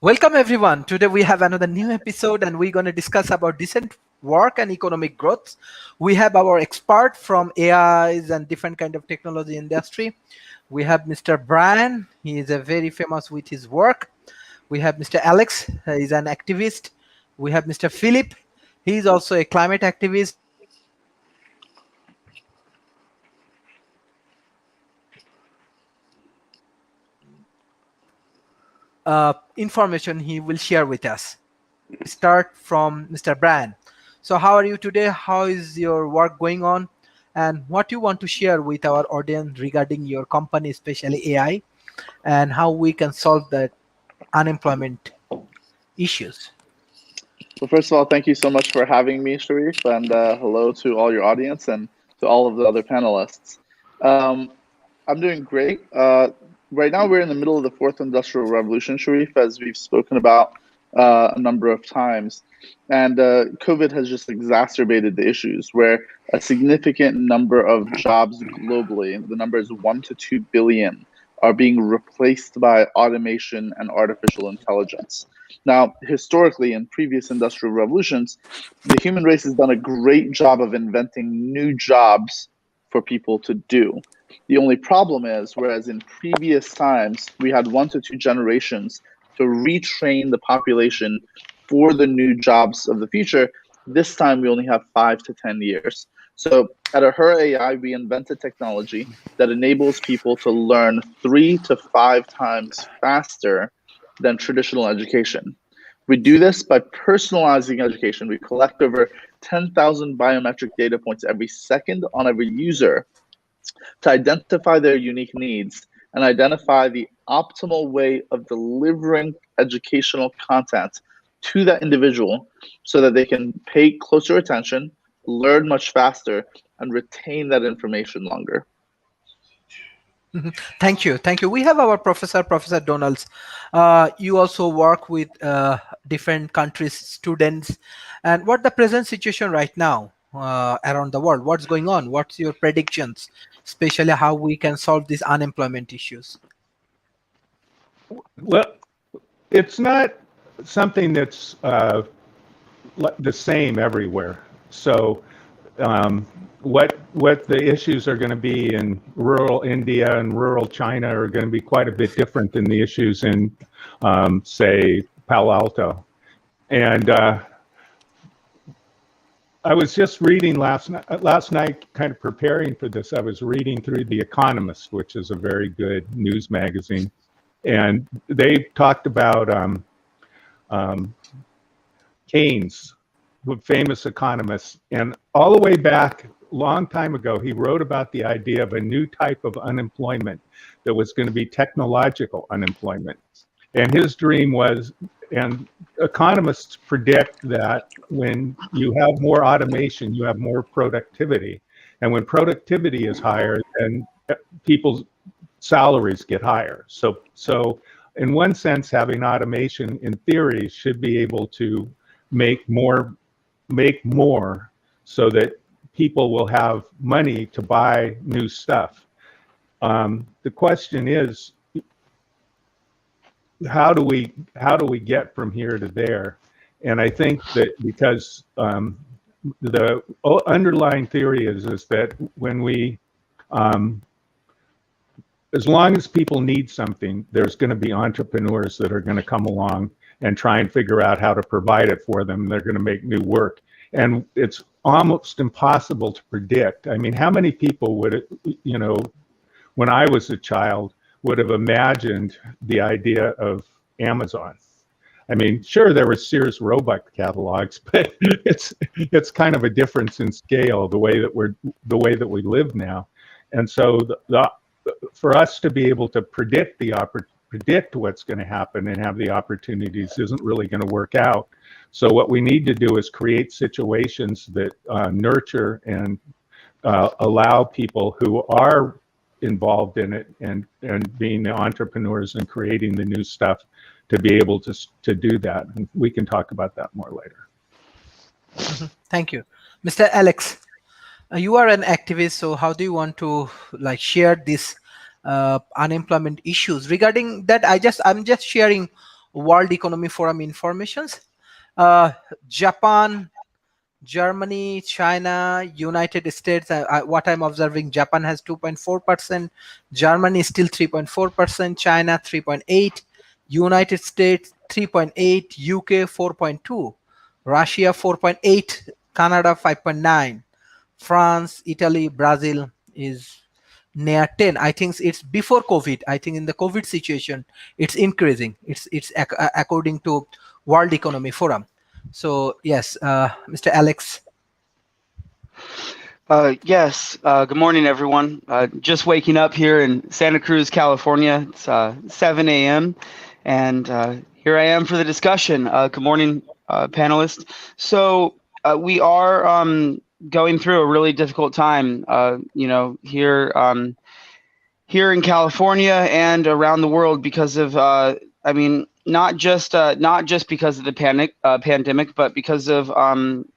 Welcome everyone. Today we have another new episode and we're going to discuss about decent work and economic growth. We have our expert from AIs and different kind of technology industry. We have Mr. Brian. He is a very famous with his work. We have Mr. Alex. He's an activist. We have Mr. Philip. He is also a climate activist. Information he will share with us. Start from Mr. Brian. So how are you today? How is your work going on? And what you want to share with our audience regarding your company, especially AI, and how we can solve the unemployment issues? Well, first of all, thank you so much for having me, Sharif, and hello to all your audience and to all of the other panelists. I'm doing great. Right now, we're in the middle of the fourth industrial revolution, Sharif, as we've spoken about a number of times. And COVID has just exacerbated the issues where a significant number of jobs globally, the number is 1 to 2 billion, are being replaced by automation and artificial intelligence. Now, historically, in previous industrial revolutions, the human race has done a great job of inventing new jobs for people to do. The only problem is, whereas in previous times, we had 1 to 2 generations to retrain the population for the new jobs of the future, this time we only have 5 to 10 years. So at Her AI, we invented technology that enables people to learn 3 to 5 times faster than traditional education. We do this by personalizing education. We collect over 10,000 biometric data points every second on every user to identify their unique needs and identify the optimal way of delivering educational content to that individual so that they can pay closer attention, learn much faster, and retain that information longer. Thank you. Thank you. We have our Professor Donalds. You also work with different countries, students, and what the present situation right now around the world? What's going on? What's your predictions, especially how we can solve these unemployment issues? Well, it's not something that's the same everywhere. So what the issues are going to be in rural India and rural China are going to be quite a bit different than the issues in, say, Palo Alto. And I was just reading last night, kind of preparing for this. I was reading through The Economist, which is a very good news magazine, and they talked about Keynes, the famous economist, and all the way back long time ago, he wrote about the idea of a new type of unemployment that was going to be technological unemployment. And his dream was, and economists predict that when you have more automation, you have more productivity. And when productivity is higher, then people's salaries get higher. So in one sense, having automation in theory should be able to make more so that people will have money to buy new stuff. The question is, how do we get from here to there? And I think that because the underlying theory is that when we as long as people need something, there's going to be entrepreneurs that are going to come along and try and figure out how to provide it for them. They're going to make new work. And it's almost impossible to predict. I mean, how many people would, when I was a child, would have imagined the idea of Amazon? I mean, sure, there were Sears Roebuck catalogs, but it's kind of a difference in scale, the way that we live now. And so for us to be able to predict what's going to happen and have the opportunities isn't really going to work out. So what we need to do is create situations that nurture and allow people who are involved in it and being the entrepreneurs and creating the new stuff to be able to do that. And we can talk about that more later. Thank you. Mr. Alex, you are an activist, so how do you want to share this unemployment issues? Regarding that, I'm just sharing World Economic Forum informations. Japan, Germany, China, United States. What I'm observing, Japan has 2.4%, Germany is still 3.4%, China 3.8, United States 3.8, UK 4.2, Russia 4.8, Canada 5.9, France, Italy, Brazil is near 10. I think it's before COVID. I think in the COVID situation, it's increasing. It's according to World Economic Forum. So yes, Mr. Alex. Yes. Good morning, everyone. Just waking up here in Santa Cruz, California. It's 7 a.m. and here I am for the discussion. Good morning, panelists. So we are going through a really difficult time. Here in California and around the world because of not just because of the pandemic, but because of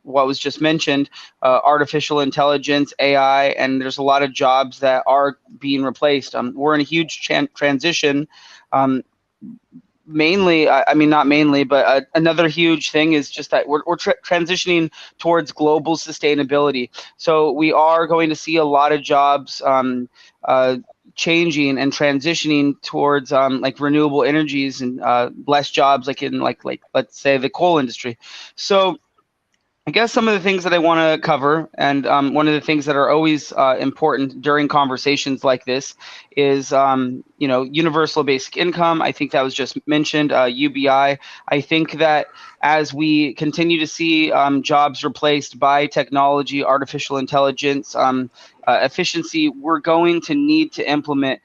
what was just mentioned, artificial intelligence, AI, and there's a lot of jobs that are being replaced. We're in a huge transition. Mainly, not mainly, but another huge thing is just that we're transitioning towards global sustainability. So we are going to see a lot of jobs changing and transitioning towards like renewable energies and less jobs like in like let's say the coal industry. So I guess some of the things that I want to cover, and one of the things that are always important during conversations like this is, universal basic income. I think that was just mentioned, UBI. I think that as we continue to see jobs replaced by technology, artificial intelligence, efficiency, we're going to need to implement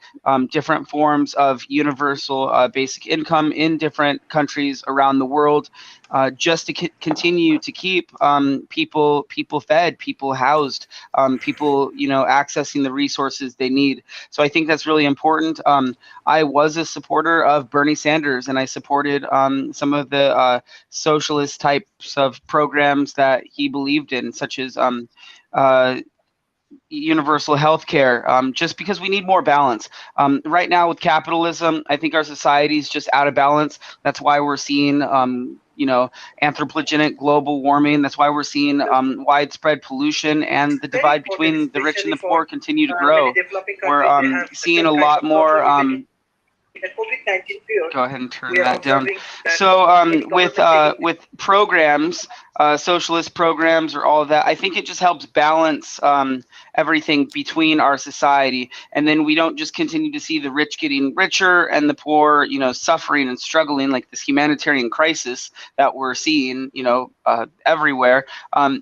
different forms of universal basic income in different countries around the world. Just to continue to keep people fed, people housed, people accessing the resources they need. So I think that's really important. I was a supporter of Bernie Sanders, and I supported some of the socialist types of programs that he believed in, such as universal health care, just because we need more balance. Right now with capitalism, I think our society is just out of balance. That's why we're seeing anthropogenic global warming. That's why we're seeing widespread pollution, and the divide between the rich and the poor continue to grow. We're seeing a lot more go ahead and turn that down. So with programs, socialist programs or all of that, I think it just helps balance everything between our society, and then we don't just continue to see the rich getting richer and the poor suffering and struggling, like this humanitarian crisis that we're seeing everywhere.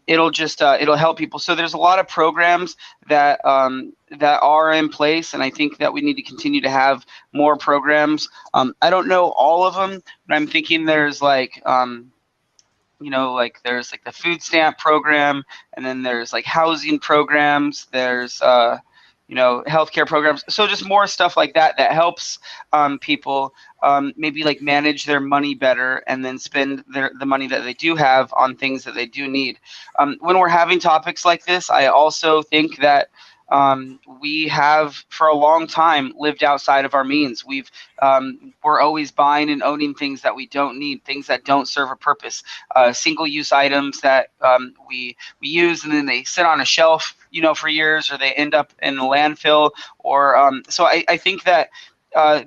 It'll help people. So there's a lot of programs that are in place, and I think that we need to continue to have more programs. I don't know all of them, but I'm thinking there's there's like the food stamp program, and then there's like housing programs, there's healthcare programs. So just more stuff like that helps people maybe like manage their money better, and then spend the money that they do have on things that they do need. When we're having topics like this, I also think that we have for a long time lived outside of our means. We're always buying and owning things that we don't need, things that don't serve a purpose, single-use items that we use and then they sit on a shelf for years, or they end up in a landfill. Or so I think that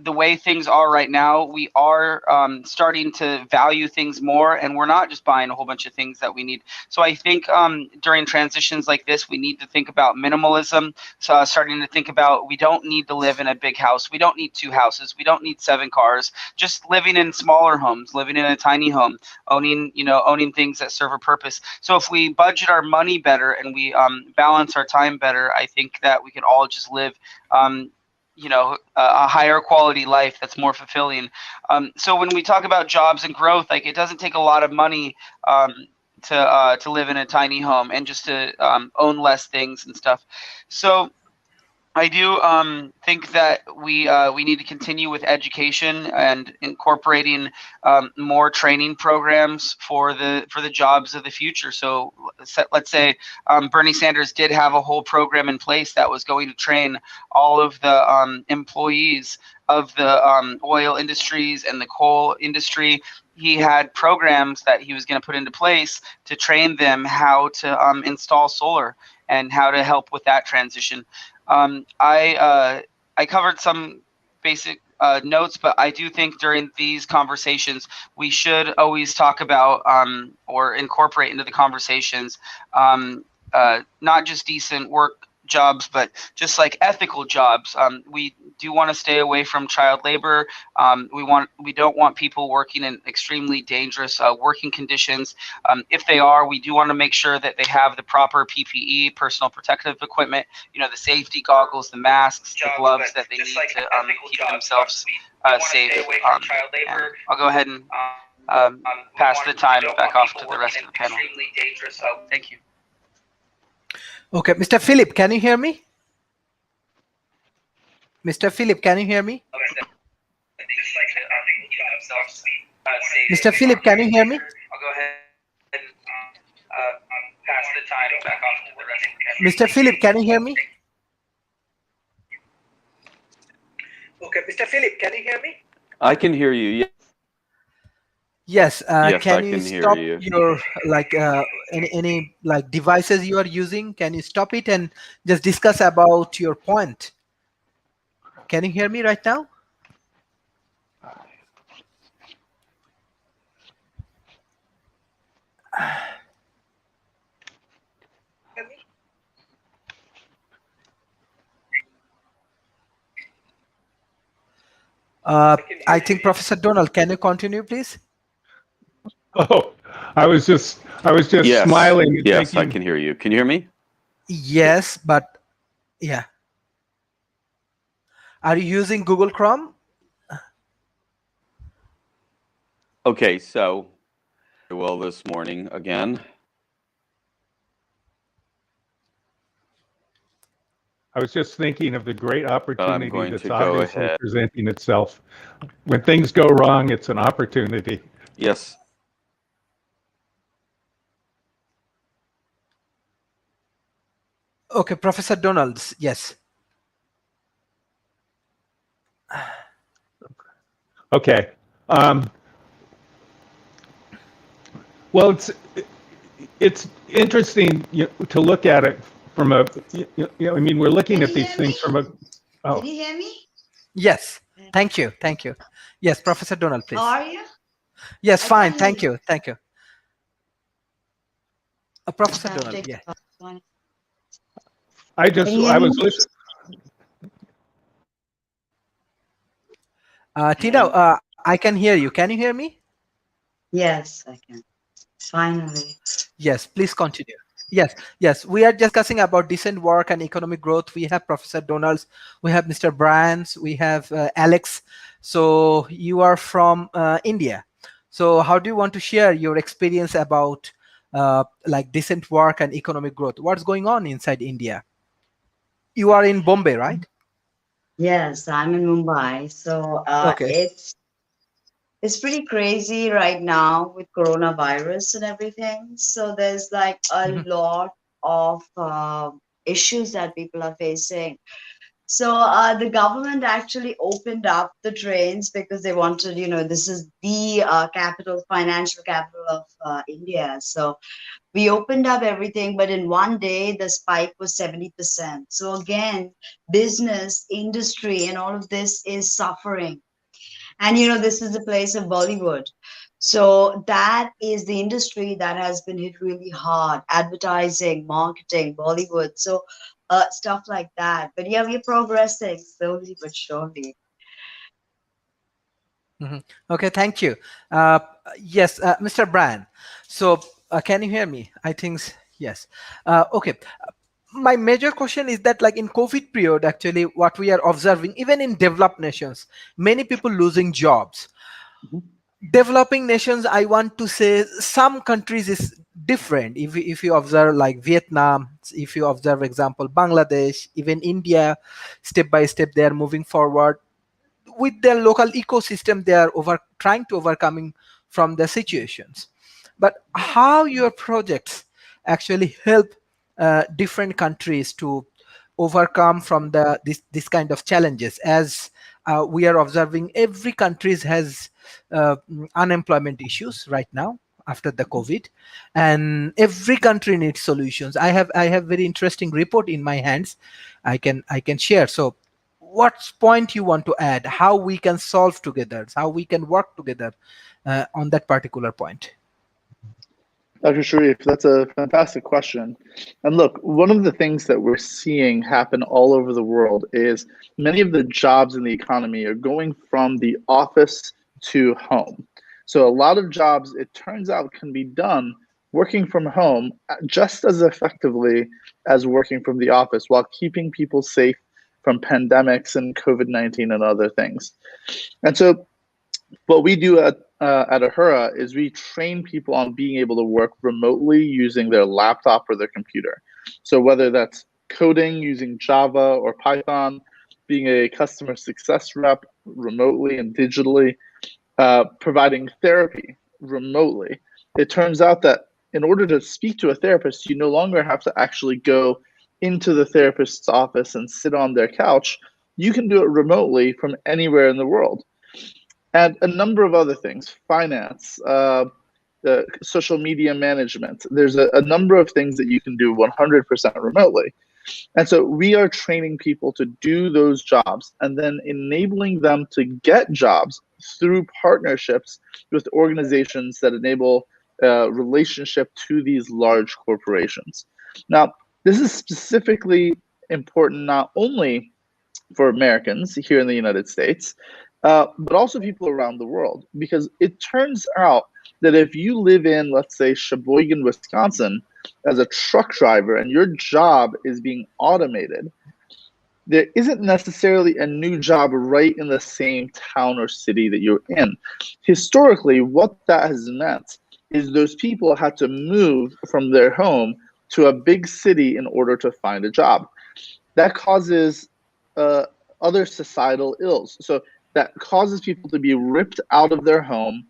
the way things are right now, we are starting to value things more, and we're not just buying a whole bunch of things that we need. So I think during transitions like this, we need to think about minimalism. So starting to think about, we don't need to live in a big house. We don't need 2 houses. We don't need 7 cars. Just living in smaller homes, living in a tiny home, owning things that serve a purpose. So if we budget our money better and we balance our time better, I think that we can all just live a higher quality life that's more fulfilling. So when we talk about jobs and growth, like, it doesn't take a lot of money to live in a tiny home and just to own less things and stuff. So I do think that we need to continue with education and incorporating more training programs for the jobs of the future. So let's say Bernie Sanders did have a whole program in place that was going to train all of the employees of the oil industries and the coal industry. He had programs that he was going to put into place to train them how to install solar and how to help with that transition. I covered some basic notes, but I do think during these conversations we should always talk about or incorporate into the conversations not just decent work jobs, but just like ethical jobs. We do want to stay away from child labor. We don't want people working in extremely dangerous working conditions. If they are, we do want to make sure that they have the proper PPE, personal protective equipment, the safety goggles, the masks, the gloves that they need to keep themselves safe. And I'll go ahead and pass the time back off to the rest of the panel. Thank you. Okay, Mr. Philip, can you hear me? Mr. Philip, can you hear me? Mr. Philip, can you hear me? I'll go ahead and pass the time back off to the rest of the panel. Mr. Philip, can you hear me? Okay, Mr. Philip, can you hear me? I can hear you. Yeah. Yes. Yes, Can I you can hear stop you. your any devices you are using? Can you stop it and just discuss about your point? Can you hear me right now? I think Professor Donald, can you continue, please? Oh, I was just Yes. smiling and Yes, I thinking, can hear you. Can you hear me? Yes, but yeah. Are you using Google Chrome? Okay, so well this morning again. I was just thinking of the great opportunity going that's to go obviously ahead. presenting itself. When things go wrong, it's an opportunity. Yes. Okay, Professor Donalds, yes. Okay. Well, it's interesting to look at it from a, I mean, we're looking at these things from a. Oh. Can you hear me? Yes. Thank you. Thank you. Yes, Professor Donald, please. How are you? Yes, I fine. can't Thank hear you. Thank you. Professor I'll Donald, take yeah. one. I Can you hear I me? was listening. Tina, I can hear you. Can you hear me? Yes, I can. Finally. Yes, please continue. Yes. We are discussing about decent work and economic growth. We have Professor Donalds, we have Mr. Brands, we have Alex. So you are from India. So how do you want to share your experience about decent work and economic growth? What's going on inside India? You are in Bombay, right? Yes, I'm in Mumbai. So Okay. it's pretty crazy right now with coronavirus and everything. So there's like a lot of issues that people are facing. So the government actually opened up the trains because they wanted, this is the financial capital of India. So we opened up everything, but in one day the spike was 70%. So again, business, industry, and all of this is suffering. And this is the place of Bollywood. So that is the industry that has been hit really hard. Advertising, marketing, Bollywood. So stuff like that. But yeah, we're progressing slowly but surely. Okay, thank you. Yes, Mr. Brand. So can you hear me? I think yes. Okay. My major question is that like in COVID period, actually what we are observing, even in developed nations, many people losing jobs. Developing nations, I want to say some countries is different. If you observe like Vietnam, if you observe example Bangladesh, even India, step by step they are moving forward with their local ecosystem. They are trying to overcoming from the situations. But how your projects actually help different countries to overcome from this kind of challenges, as we are observing every countries has unemployment issues right now after the COVID, and every country needs solutions. I have very interesting report in my hands. I can share. So what point you want to add, how we can solve together, how we can work together on that particular point? Dr. Sharif, that's a fantastic question. And look, one of the things that we're seeing happen all over the world is many of the jobs in the economy are going from the office to home. So a lot of jobs, it turns out, can be done working from home just as effectively as working from the office while keeping people safe from pandemics and COVID-19 and other things. And so what we do at Ahura is we train people on being able to work remotely using their laptop or their computer. So whether that's coding using Java or Python, being a customer success rep remotely and digitally, providing therapy remotely. It turns out that in order to speak to a therapist, you no longer have to actually go into the therapist's office and sit on their couch. You can do it remotely from anywhere in the world. And a number of other things, finance, social media management. There's a number of things that you can do 100% remotely. And so we are training people to do those jobs and then enabling them to get jobs through partnerships with organizations that enable relationship to these large corporations. Now, this is specifically important not only for Americans here in the United States, but also people around the world, because it turns out that if you live in, let's say, Sheboygan, Wisconsin, as a truck driver and your job is being automated, there isn't necessarily a new job right in the same town or city that you're in. Historically, what that has meant is those people had to move from their home to a big city in order to find a job. That causes other societal ills. So that causes people to be ripped out of their home,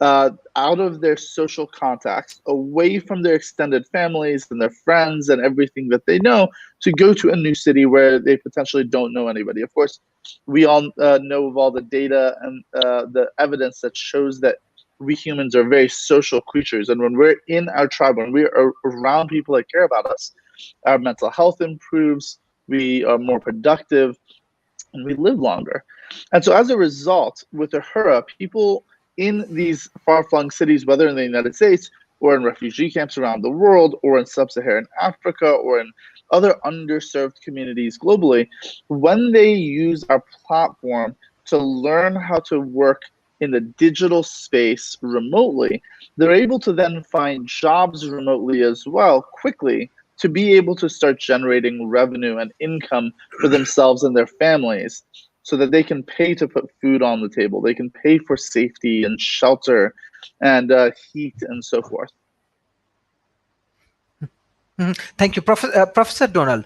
out of their social contacts, away from their extended families and their friends and everything that they know, to go to a new city where they potentially don't know anybody. Of course, we all know of all the data and the evidence that shows that we humans are very social creatures. And when we're in our tribe, when we're around people that care about us, our mental health improves, we are more productive, and we live longer. And so as a result, with Ahura, people in these far-flung cities, whether in the United States or in refugee camps around the world or in sub-Saharan Africa or in other underserved communities globally, when they use our platform to learn how to work in the digital space remotely, they're able to then find jobs remotely as well quickly to be able to start generating revenue and income for themselves and their families, so that they can pay to put food on the table. They can pay for safety and shelter and heat and so forth. Thank you, Professor Donald.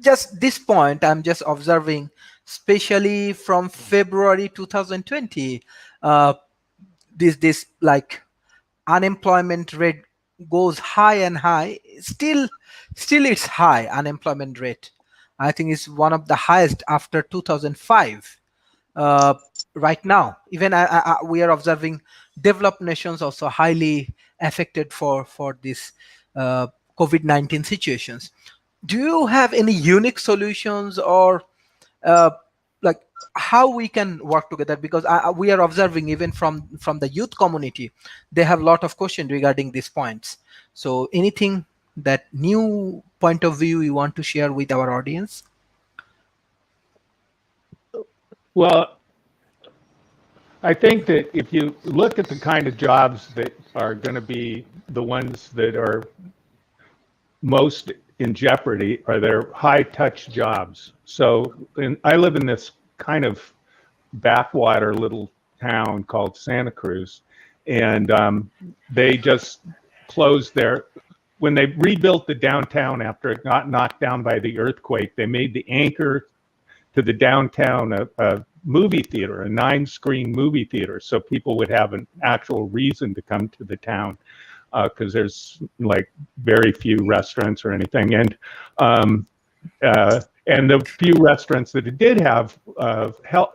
Just this point, I'm just observing, especially from February 2020, this like unemployment rate goes high and high. Still it's high unemployment rate. I think it's one of the highest after 2005. Right now, even we are observing developed nations also highly affected for this COVID-19 situations. Do you have any unique solutions or like how we can work together? Because we are observing even from the youth community, they have a lot of questions regarding these points. So anything that new point of view you want to share with our audience? Well, I think that if you look at the kind of jobs that are going to be the ones that are most in jeopardy, are their high-touch jobs. So I live in this kind of backwater little town called Santa Cruz, and they just closed their, when they rebuilt the downtown after it got knocked down by the earthquake, they made the anchor to the downtown a movie theater, a 9-screen movie theater, so people would have an actual reason to come to the town, because there's like very few restaurants or anything. And the few restaurants that it did have,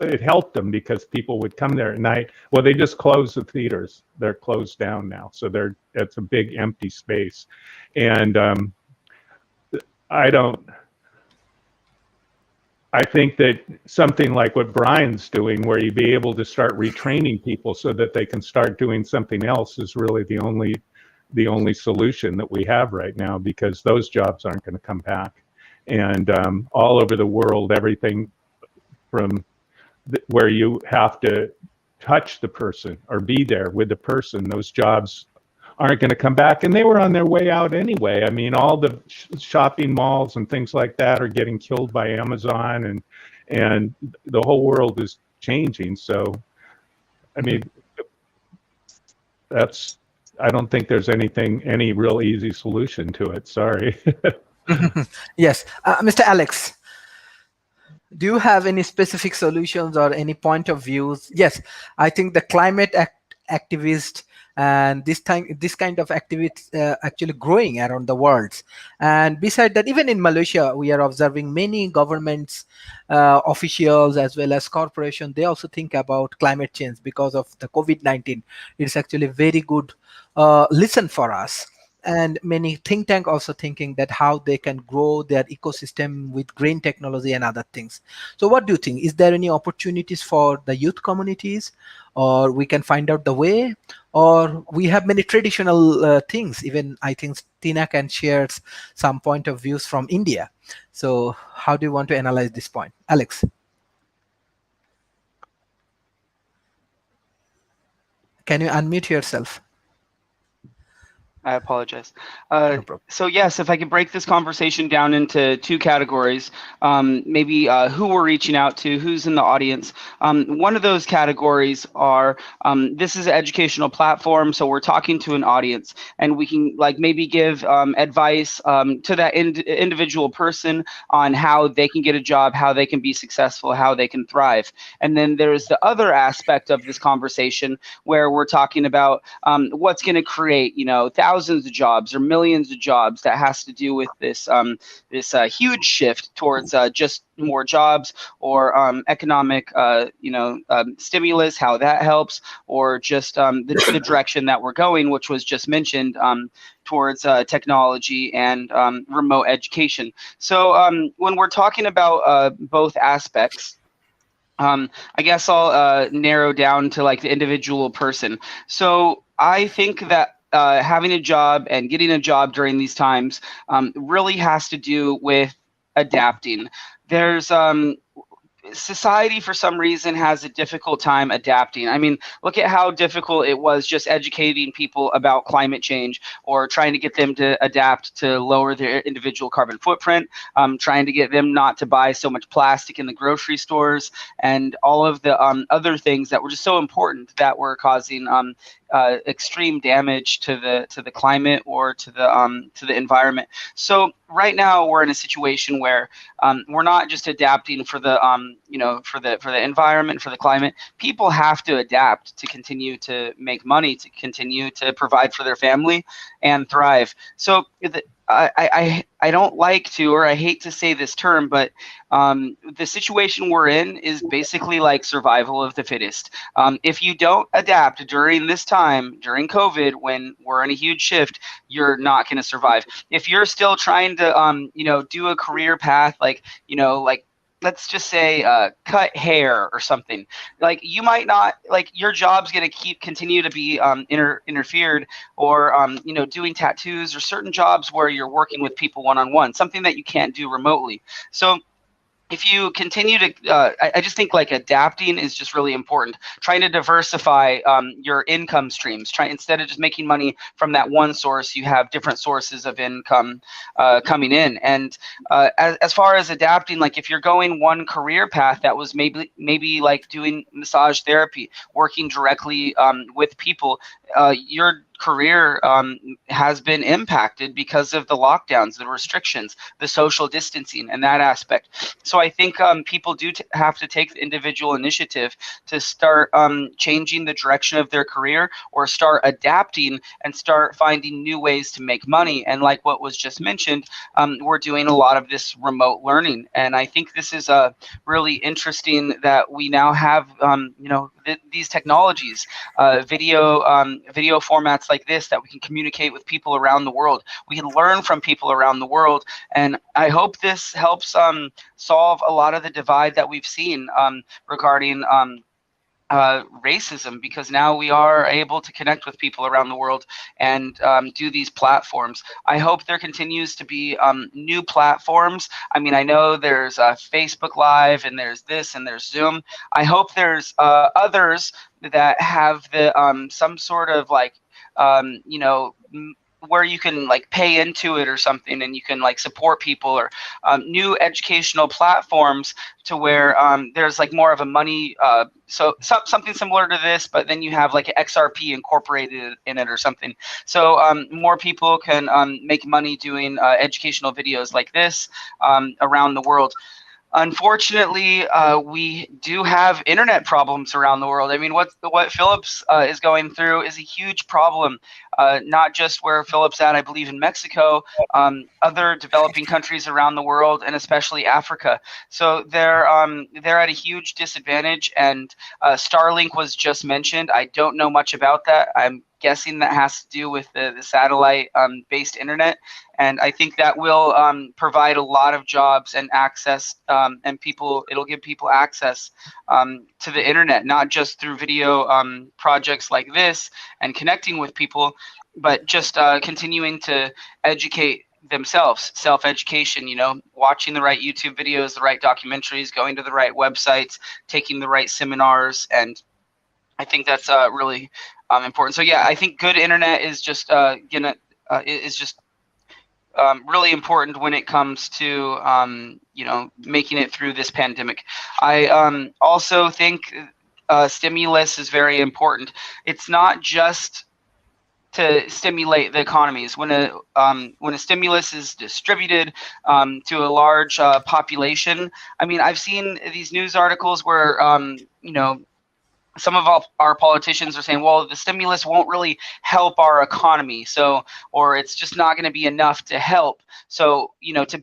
it helped them because people would come there at night. Well, they just closed the theaters. They're closed down now. So it's a big empty space. And I think that something like what Brian's doing, where you'd be able to start retraining people so that they can start doing something else, is really the only solution that we have right now, because those jobs aren't going to come back. And all over the world, everything from where you have to touch the person or be there with the person, those jobs aren't going to come back. And they were on their way out anyway. I mean, all the shopping malls and things like that are getting killed by Amazon, and the whole world is changing. So, I mean, I don't think there's any real easy solution to it. Sorry. Yes. Mr. Alex, do you have any specific solutions or any point of views? Yes, I think the climate activist and this kind of activities actually growing around the world. And beside that, even in Malaysia, we are observing many governments, officials as well as corporations, they also think about climate change because of the COVID-19. It's actually very good listen for us. And many think tank also thinking that how they can grow their ecosystem with green technology and other things. So what do you think? Is there any opportunities for the youth communities, or we can find out the way, or we have many traditional things? Even I think Tina can share some point of views from India. So how do you want to analyze this point? Alex? Can you unmute yourself? I apologize. No problem. So yes, if I could break this conversation down into two categories, maybe who we're reaching out to, who's in the audience. One of those categories are, this is an educational platform, so we're talking to an audience, and we can like maybe give advice to that individual person on how they can get a job, how they can be successful, how they can thrive. And then there's the other aspect of this conversation where we're talking about what's going to create, thousands of jobs or millions of jobs that has to do with this huge shift towards just more jobs, or economic stimulus, how that helps, or just the direction that we're going, which was just mentioned, towards technology and remote education. So when we're talking about both aspects, I guess I'll narrow down to like the individual person. So I think that having a job and getting a job during these times really has to do with adapting. There's society for some reason has a difficult time adapting. I mean, look at how difficult it was just educating people about climate change, or trying to get them to adapt to lower their individual carbon footprint, trying to get them not to buy so much plastic in the grocery stores, and all of the other things that were just so important that were causing extreme damage to the climate or to the environment. So right now we're in a situation where we're not just adapting for the for the environment, for the climate. People have to adapt to continue to make money, to continue to provide for their family and thrive. So I don't like to, or I hate to say this term, but the situation we're in is basically like survival of the fittest. If you don't adapt during this time, during COVID, when we're in a huge shift, you're not going to survive. If you're still trying to, do a career path, like let's just say cut hair or something, like you might not, like your job's going to continue to be interfered, or doing tattoos, or certain jobs where you're working with people one-on-one, something that you can't do remotely. So if you continue to, I just think like adapting is just really important. Trying to diversify your income streams. Instead of just making money from that one source, you have different sources of income coming in. And as far as adapting, like if you're going one career path that was maybe like doing massage therapy, working directly with people, you're career has been impacted because of the lockdowns, the restrictions, the social distancing, and that aspect. So I think people do have to take the individual initiative to start changing the direction of their career, or start adapting and start finding new ways to make money. And like what was just mentioned, we're doing a lot of this remote learning, and I think this is really interesting that we now have these technologies, video formats like this, that we can communicate with people around the world. We can learn from people around the world, and I hope this helps solve a lot of the divide that we've seen regarding racism, because now we are able to connect with people around the world and do these platforms. I hope there continues to be new platforms. I mean, I know there's Facebook Live, and there's this, and there's Zoom. I hope there's others that have the some sort of like where you can like pay into it or something, and you can like support people, or new educational platforms to where there's like more of a money, something similar to this, but then you have like XRP incorporated in it or something. So more people can make money doing educational videos like this around the world. Unfortunately, we do have internet problems around the world. I mean, what Philip's is going through is a huge problem, not just where Philip's at, I believe in Mexico, other developing countries around the world, and especially Africa. So they're at a huge disadvantage, and Starlink was just mentioned. I don't know much about that. I'm guessing that has to do with the satellite based internet, and I think that will provide a lot of jobs and access, and it'll give people access to the internet, not just through video projects like this and connecting with people, but just continuing to educate themselves, self-education, watching the right YouTube videos, the right documentaries, going to the right websites, taking the right seminars. And I think that's really important. So yeah, I think good internet is just really important when it comes to making it through this pandemic. I also think stimulus is very important. It's not just to stimulate the economies. When a stimulus is distributed to a large population, I mean, I've seen these news articles where some of our politicians are saying, well, the stimulus won't really help our economy, or it's just not going to be enough to help, to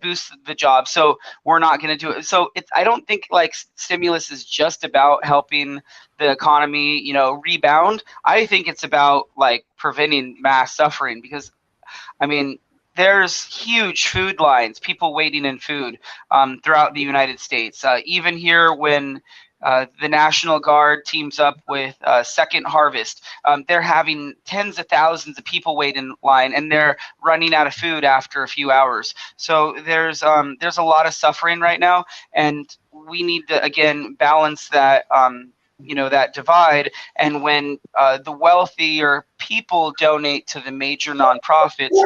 boost the job, so we're not going to do it. So I don't think like stimulus is just about helping the economy, rebound. I think it's about like preventing mass suffering, because I mean, there's huge food lines, people waiting in food throughout the United States. Even here, when the National Guard teams up with Second Harvest, they're having tens of thousands of people wait in line, and they're running out of food after a few hours. So there's a lot of suffering right now, and we need to again balance that that divide. And when the wealthier people donate to the major nonprofits,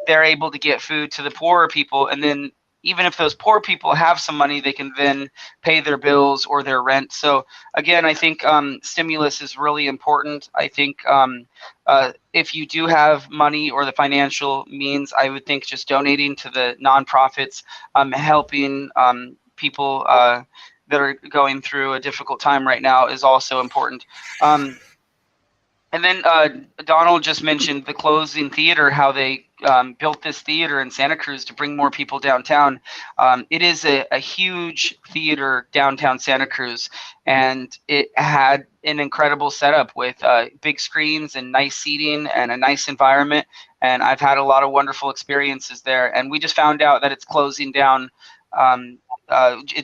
they're able to get food to the poorer people, and then even if those poor people have some money, they can then pay their bills or their rent. So again, I think stimulus is really important. I think if you do have money or the financial means, I would think just donating to the nonprofits, helping people that are going through a difficult time right now is also important. And then Donald just mentioned the closing theater, how they built this theater in Santa Cruz to bring more people downtown. It is a huge theater downtown Santa Cruz, and it had an incredible setup with big screens and nice seating and a nice environment. And I've had a lot of wonderful experiences there. And we just found out that it's closing down.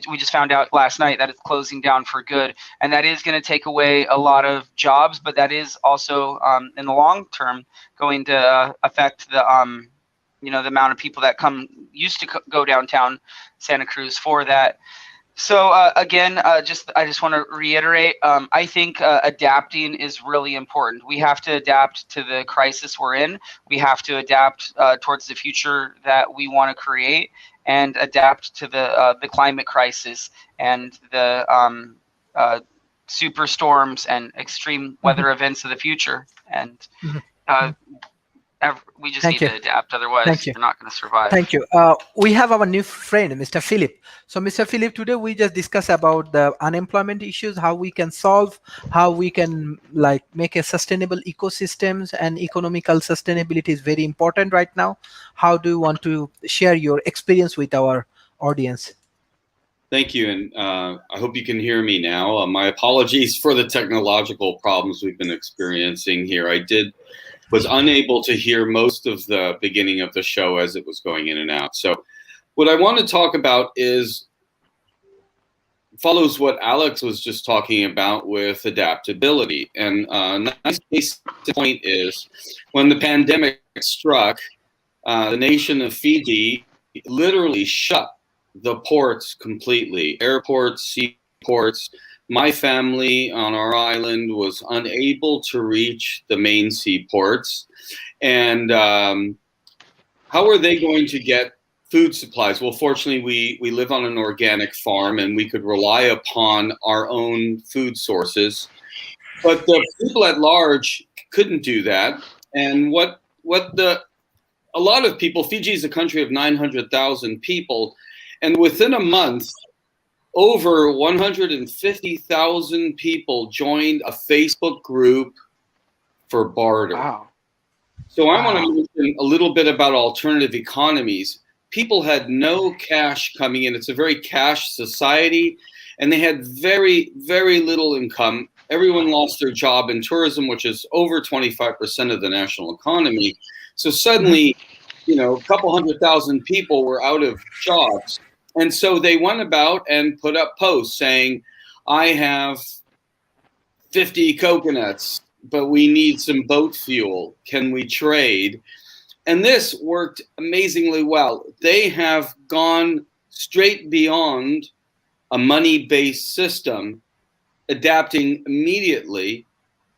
We just found out last night that it's closing down for good, and that is going to take away a lot of jobs, but that is also in the long term going to affect the the amount of people that used to go downtown Santa Cruz for that. So again, I just want to reiterate, I think adapting is really important. We have to adapt to the crisis we're in. We have to adapt towards the future that we want to create, and adapt to the climate crisis and the superstorms and extreme weather events of the future. And We just Thank need you. to adapt, otherwise Thank you. they're not going to survive. Thank you. We have our new friend, Mr. Philip. So, Mr. Philip, today we just discuss about the unemployment issues, how we can solve, how we can like make a sustainable ecosystems, and economical sustainability is very important right now. How do you want to share your experience with our audience? Thank you, and I hope you can hear me now. My apologies for the technological problems we've been experiencing here. Was unable to hear most of the beginning of the show as it was going in and out. So what I want to talk about follows what Alex was just talking about with adaptability. And a nice case point is when the pandemic struck, the nation of Fiji literally shut the ports completely, airports, seaports. My family on our island was unable to reach the main seaports. And how are they going to get food supplies? Well, fortunately, we live on an organic farm and we could rely upon our own food sources. But the people at large couldn't do that. And a lot of people, Fiji is a country of 900,000 people, and within a month, over 150,000 people joined a Facebook group for barter. Wow. So I want to mention a little bit about alternative economies. People had no cash coming in. It's a very cash society, and they had very, very little income. Everyone lost their job in tourism, which is over 25% of the national economy. So suddenly, a couple 100,000 people were out of jobs. And so they went about and put up posts saying, I have 50 coconuts, but we need some boat fuel. Can we trade? And this worked amazingly well. They have gone straight beyond a money-based system, adapting immediately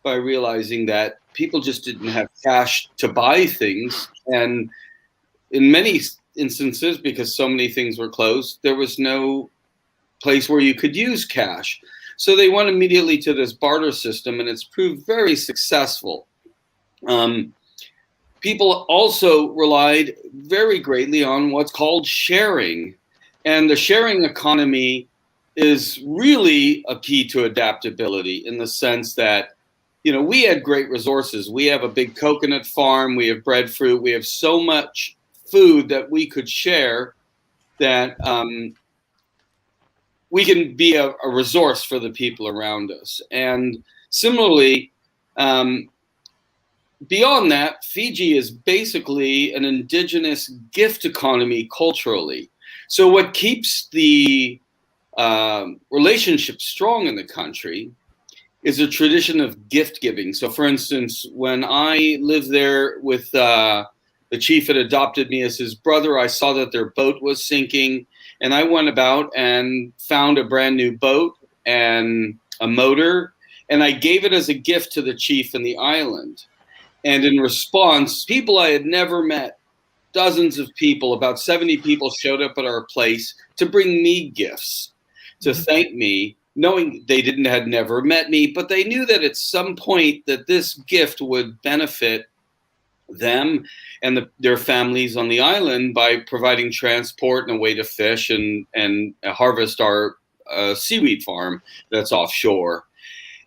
by realizing that people just didn't have cash to buy things. And in many instances, because so many things were closed, there was no place where you could use cash. So they went immediately to this barter system, and it's proved very successful. People also relied very greatly on what's called sharing. And the sharing economy is really a key to adaptability in the sense that, we had great resources. We have a big coconut farm, we have breadfruit, we have so much food that we could share that we can be a resource for the people around us. And similarly, beyond that, Fiji is basically an indigenous gift economy culturally. So what keeps the relationship strong in the country is a tradition of gift giving. So for instance, when I lived there with the chief had adopted me as his brother, I saw that their boat was sinking, and I went about and found a brand new boat and a motor, and I gave it as a gift to the chief and the island. And in response, people I had never met, dozens of people, about 70 people showed up at our place to bring me gifts, to thank me, knowing they had never met me, but they knew that at some point that this gift would benefit them and their families on the island by providing transport and a way to fish and harvest our seaweed farm that's offshore.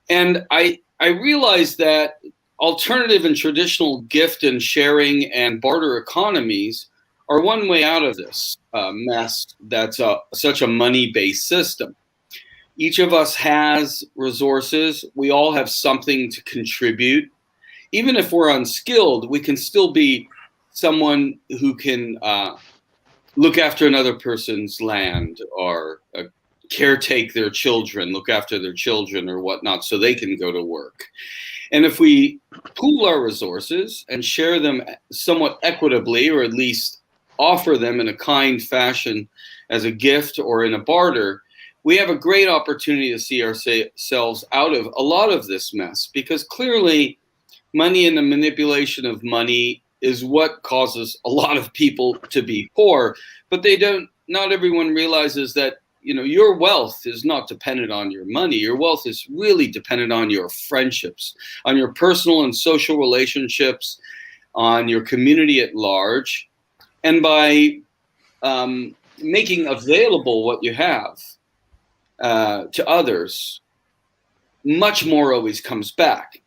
And I realized that alternative and traditional gift and sharing and barter economies are one way out of this mess that's such a money-based system. Each of us has resources. We all have something to contribute. Even if we're unskilled, we can still be someone who can look after another person's land or caretake their children, look after their children or whatnot so they can go to work. And if we pool our resources and share them somewhat equitably, or at least offer them in a kind fashion as a gift or in a barter, we have a great opportunity to see ourselves out of a lot of this mess, because clearly money and the manipulation of money is what causes a lot of people to be poor. But not everyone realizes that your wealth is not dependent on your money. Your wealth is really dependent on your friendships, on your personal and social relationships, on your community at large. And by making available what you have to others, much more always comes back.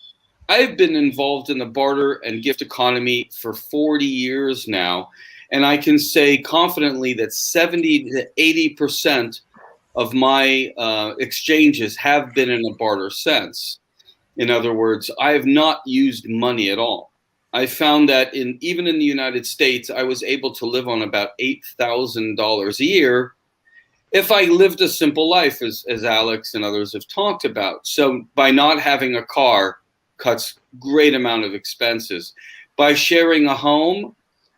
I've been involved in the barter and gift economy for 40 years now, and I can say confidently that 70 to 80% of my exchanges have been in a barter sense. In other words, I have not used money at all. I found that even in the United States, I was able to live on about $8,000 a year if I lived a simple life, as Alex and others have talked about. So by not having a car cuts great amount of expenses. By sharing a home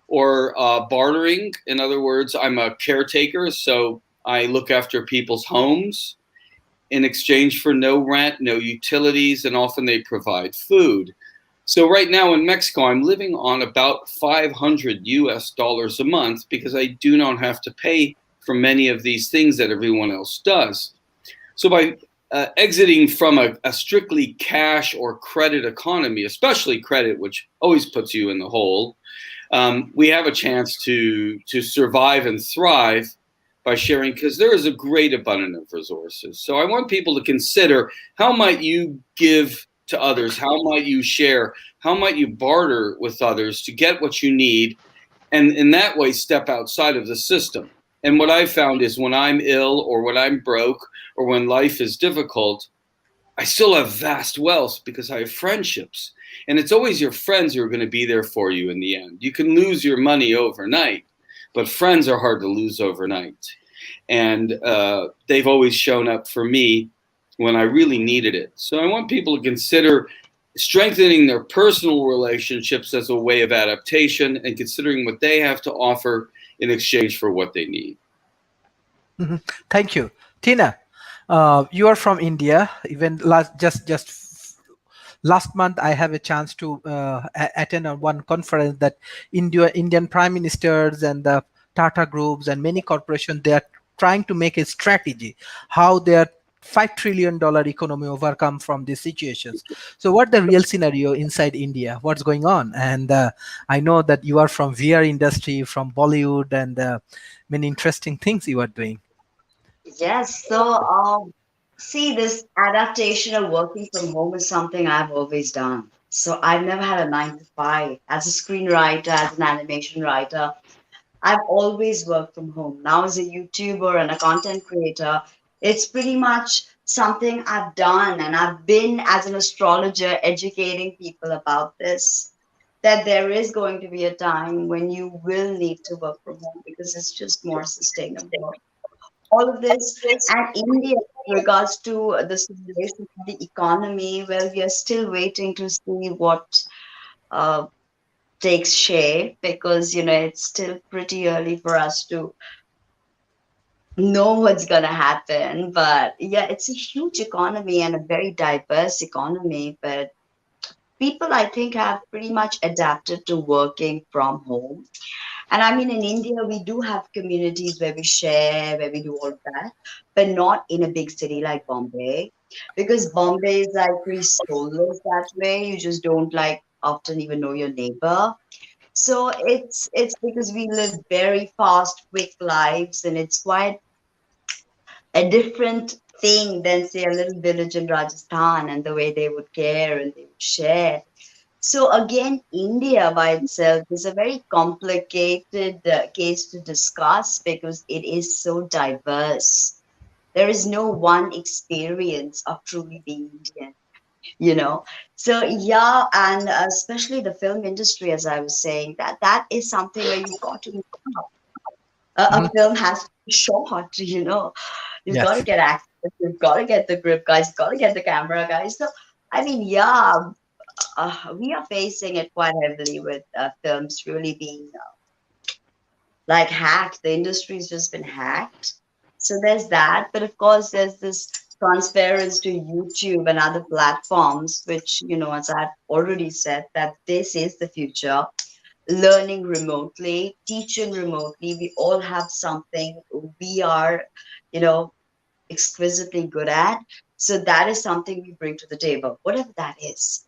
or bartering, in other words, I'm a caretaker, so I look after people's homes in exchange for no rent, no utilities, and often they provide food. So right now in Mexico, I'm living on about $500 a month because I do not have to pay for many of these things that everyone else does. So by exiting from a strictly cash or credit economy, especially credit, which always puts you in the hole, we have a chance to survive and thrive by sharing, because there is a great abundance of resources. So I want people to consider, how might you give to others? How might you share? How might you barter with others to get what you need, and in that way step outside of the system? And what I've found is when I'm ill or when I'm broke or when life is difficult, I still have vast wealth because I have friendships. And it's always your friends who are going to be there for you in the end. You can lose your money overnight, but friends are hard to lose overnight. And they've always shown up for me when I really needed it. So I want people to consider strengthening their personal relationships as a way of adaptation and considering what they have to offer in exchange for what they need. Mm-hmm. Thank you. Tina, you are from India. Even last month, I have a chance to attend on one conference that Indian prime ministers and the Tata groups and many corporations, they are trying to make a strategy how their $5 trillion economy overcome from these situations. So what the real scenario inside India, what's going on? And I know that you are from VR industry, from Bollywood, and many interesting things you are doing. Yes, so see, this adaptation of working from home is something I've always done. So I've never had a 9 to 5. As a screenwriter, as an animation writer, I've always worked from home. Now, as a YouTuber and a content creator, it's pretty much something I've done. And I've been, as an astrologer, educating people about this, that there is going to be a time when you will need to work from home because it's just more sustainable. All of this. And India, with regards to the situation of the economy, well, we are still waiting to see what uh, takes shape, because it's still pretty early for us to know what's going to happen. But yeah, it's a huge economy and a very diverse economy, but people, I think, have pretty much adapted to working from home. And I mean, in India, we do have communities where we share, where we do all of that, but not in a big city like Bombay, because Bombay is like pretty soulless that way. You just don't like often even know your neighbor. So it's because we live very fast, quick lives, and it's quite a different thing than, say, a little village in Rajasthan and the way they would care and they would share. So again, India by itself is a very complicated case to discuss because it is so diverse. There is no one experience of truly being Indian, you know. So yeah, and especially the film industry, as I was saying, that is something where you've got to a Mhm. film has to be short, you know. You've got to Yes. get actors, you've got to get the grip guys, you've got to get the camera guys. So I mean, yeah, we are facing it quite heavily with films really being like hacked. The industry's just been hacked. So there's that. But of course, there's this transference to YouTube and other platforms, which, as I've already said, that this is the future. learning remotely, teaching remotely. We all have something we are, you know, exquisitely good at. So that is something we bring to the table, whatever that is.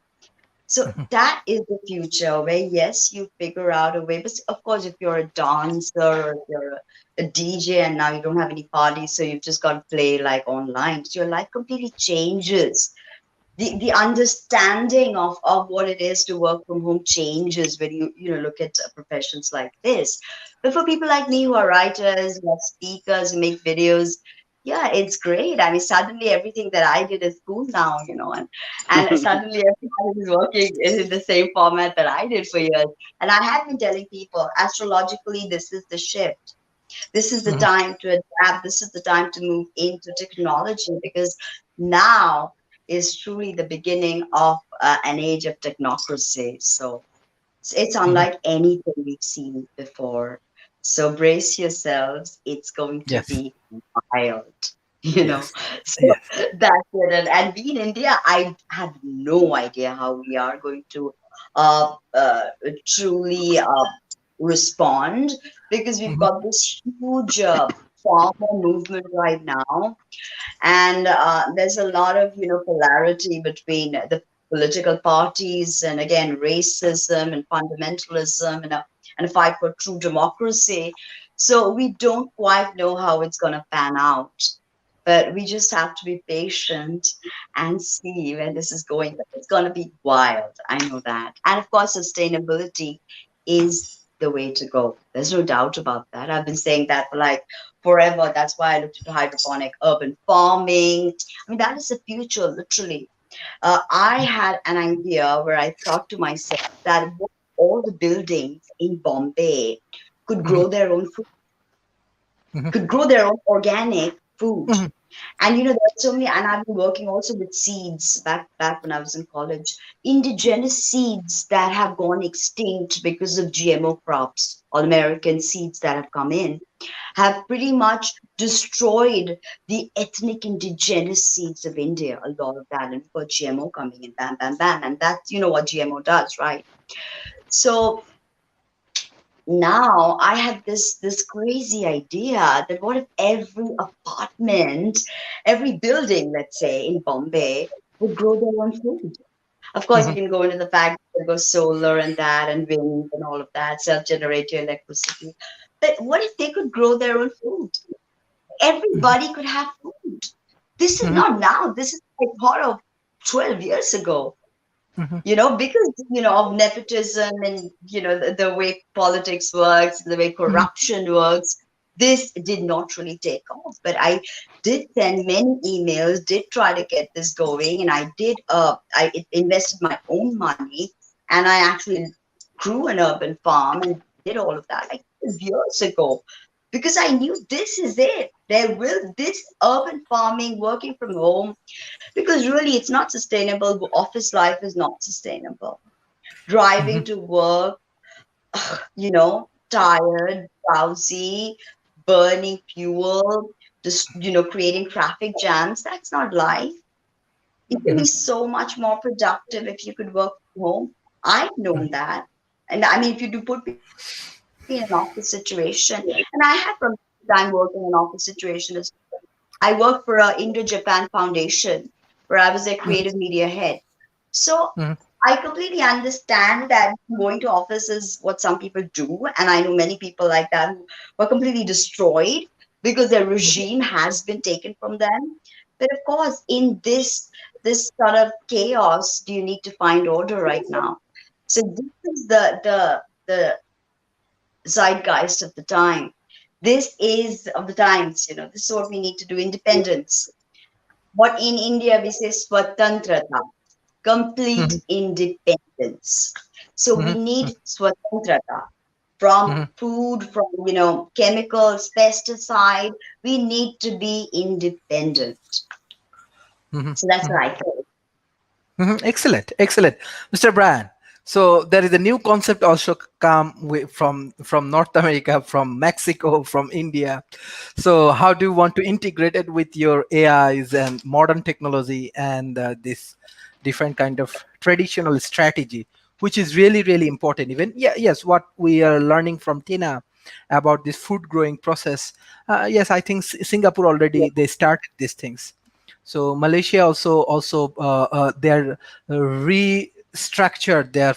So that is the future where, yes, you figure out a way. But of course, if you're a dancer or if you're a DJ and now you don't have any parties, so you've just got to play like online, so your life completely changes. The understanding of what it is to work from home changes when you look at professions like this. But for people like me who are writers, who are speakers, who make videos, yeah, it's great. I mean, suddenly everything that I did is cool now, and suddenly everybody is working in the same format that I did for years. And I have been telling people, astrologically, this is the shift. This is the Mhm. time to adapt. This is the time to move into technology, because now is truly the beginning of an age of technocracy. So it's Mhm. unlike anything we've seen before. So brace yourselves. It's going to Yes. be wild, you know. Yes. So Yes. that's it. And being in India, I have no idea how we are going to uh, uh, truly respond, because we've Mhm. got this huge farmer movement right now, and there's a lot of polarity between the political parties, and again racism and fundamentalism, and a fight for true democracy. So we don't quite know how it's going to pan out, but we just have to be patient and see where this is going. But it's going to be wild, I know that. And of course, sustainability is the way to go. There's no doubt about that. I've been saying that for like forever. That's why I looked into hydroponic urban farming. I mean, that is the future, literally. I had an idea where I thought to myself that what all the buildings in Bombay could Mhm. grow their own food, Mhm. could grow their own organic food. Mhm. And there are so many, and I've been working also with seeds back when I was in college, indigenous seeds that have gone extinct because of GMO crops, all American seeds that have come in, have pretty much destroyed the ethnic indigenous seeds of India, a lot of that. And we've got GMO coming in, bam, bam, bam. And that's, what GMO does, right? So now I have this crazy idea that what if every apartment, every building, let's say in Bombay, would grow their own food? Of course, you Mhm. can go into the fact that goes solar and that and wind and all of that, self-generate your electricity. But what if they could grow their own food? Mhm. Everybody could have food. This is Mhm. not now. This is I thought of 12 years ago, Mhm. because of nepotism and the way politics works, the way Mhm. corruption works. This did not really take off, but I did send many emails, did try to get this going, and I invested my own money, and I actually grew an urban farm and did all of that like years ago, because I knew this is it. There will this urban farming, working from home, because really it's not sustainable. Office life is not sustainable. Driving Mhm. to work, tired, drowsy, burning fuel, just creating traffic jams. That's not life. You can be Mhm. so much more productive if you could work from home. I've known that. And I mean, if you do put me in an office situation, and I had from time working in an office situation as well. I worked for a Indo-Japan Foundation where I was their creative Mhm. media head. So Mhm. I completely understand that going to office is what some people do, and I know many people like that who were completely destroyed because their regime has been taken from them. But of course, in this sort of chaos, do you need to find order right now? So this is the zeitgeist of the time. This is of the times. This is what we need to do. Independence. What in India we say swatantrata, complete Mhm. independence. So we Mhm. need swatantrata from Mhm. food, from chemicals, pesticide. We need to be independent. Mhm. So that's Mhm. what I think. Mhm. Excellent, excellent, Mr. Brian. So there is a new concept also come from North America, from Mexico, from India. So how do you want to integrate it with your AIs and modern technology and this different kind of traditional strategy? which is really, really important. Even, yeah, yes, what we are learning from Tina about this food growing process. Yes, I think Singapore already, they started these things. So Malaysia also they're restructured their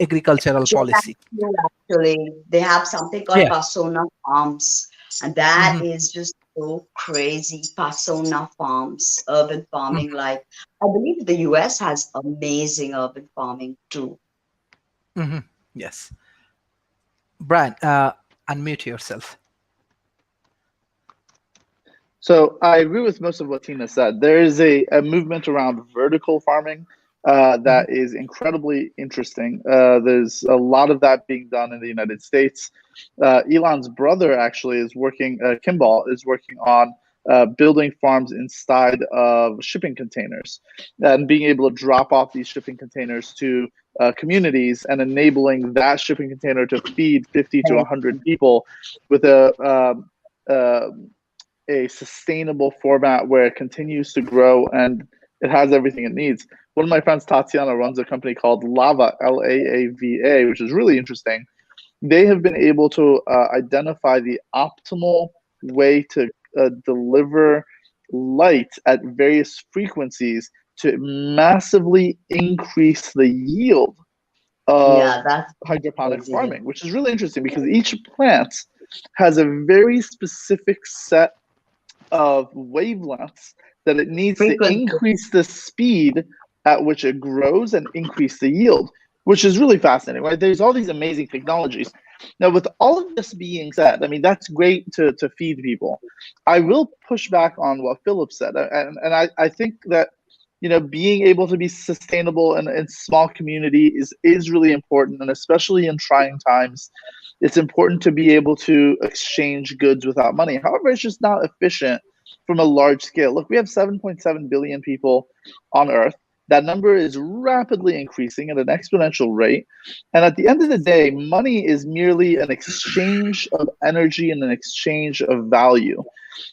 agricultural Japan policy. too, actually, they have something called Yeah. Pasona farms, and that Mhm, is just so crazy. Pasona farms, urban mhm, farming. Like I believe the US has amazing urban farming too. mhm. Yes. Brian, unmute yourself. So I agree with most of what Tina said. There is a movement around vertical farming Mhm, that is incredibly interesting. There's a lot of that being done in the United States. Elon's brother actually is working, Kimball is working on building farms inside of shipping containers and being able to drop off these shipping containers to communities and enabling that shipping container to feed 50 to 100 people with uh, a sustainable format where it continues to grow and it has everything it needs. One of my friends, Tatiana, runs a company called Lava, Laava, which is really interesting. They have been able to identify the optimal way to deliver light at various frequencies to massively increase the yield of Yeah, that's hydroponic crazy. farming, which is really interesting because each plant has a very specific set of wavelengths that it needs to Frequency. increase the speed at which it grows and increase the yield, which is really fascinating, right? There's all these amazing technologies. Now, with all of this being said, I mean, that's great to feed people. I will push back on what Philip said. And I think that, you know, being able to be sustainable in small community is really important, and especially in trying times, it's important to be able to exchange goods without money. However, it's just not efficient from a large scale. Look, we have 7.7 billion people on Earth. That number is rapidly increasing at an exponential rate. And at the end of the day, money is merely an exchange of energy and an exchange of value.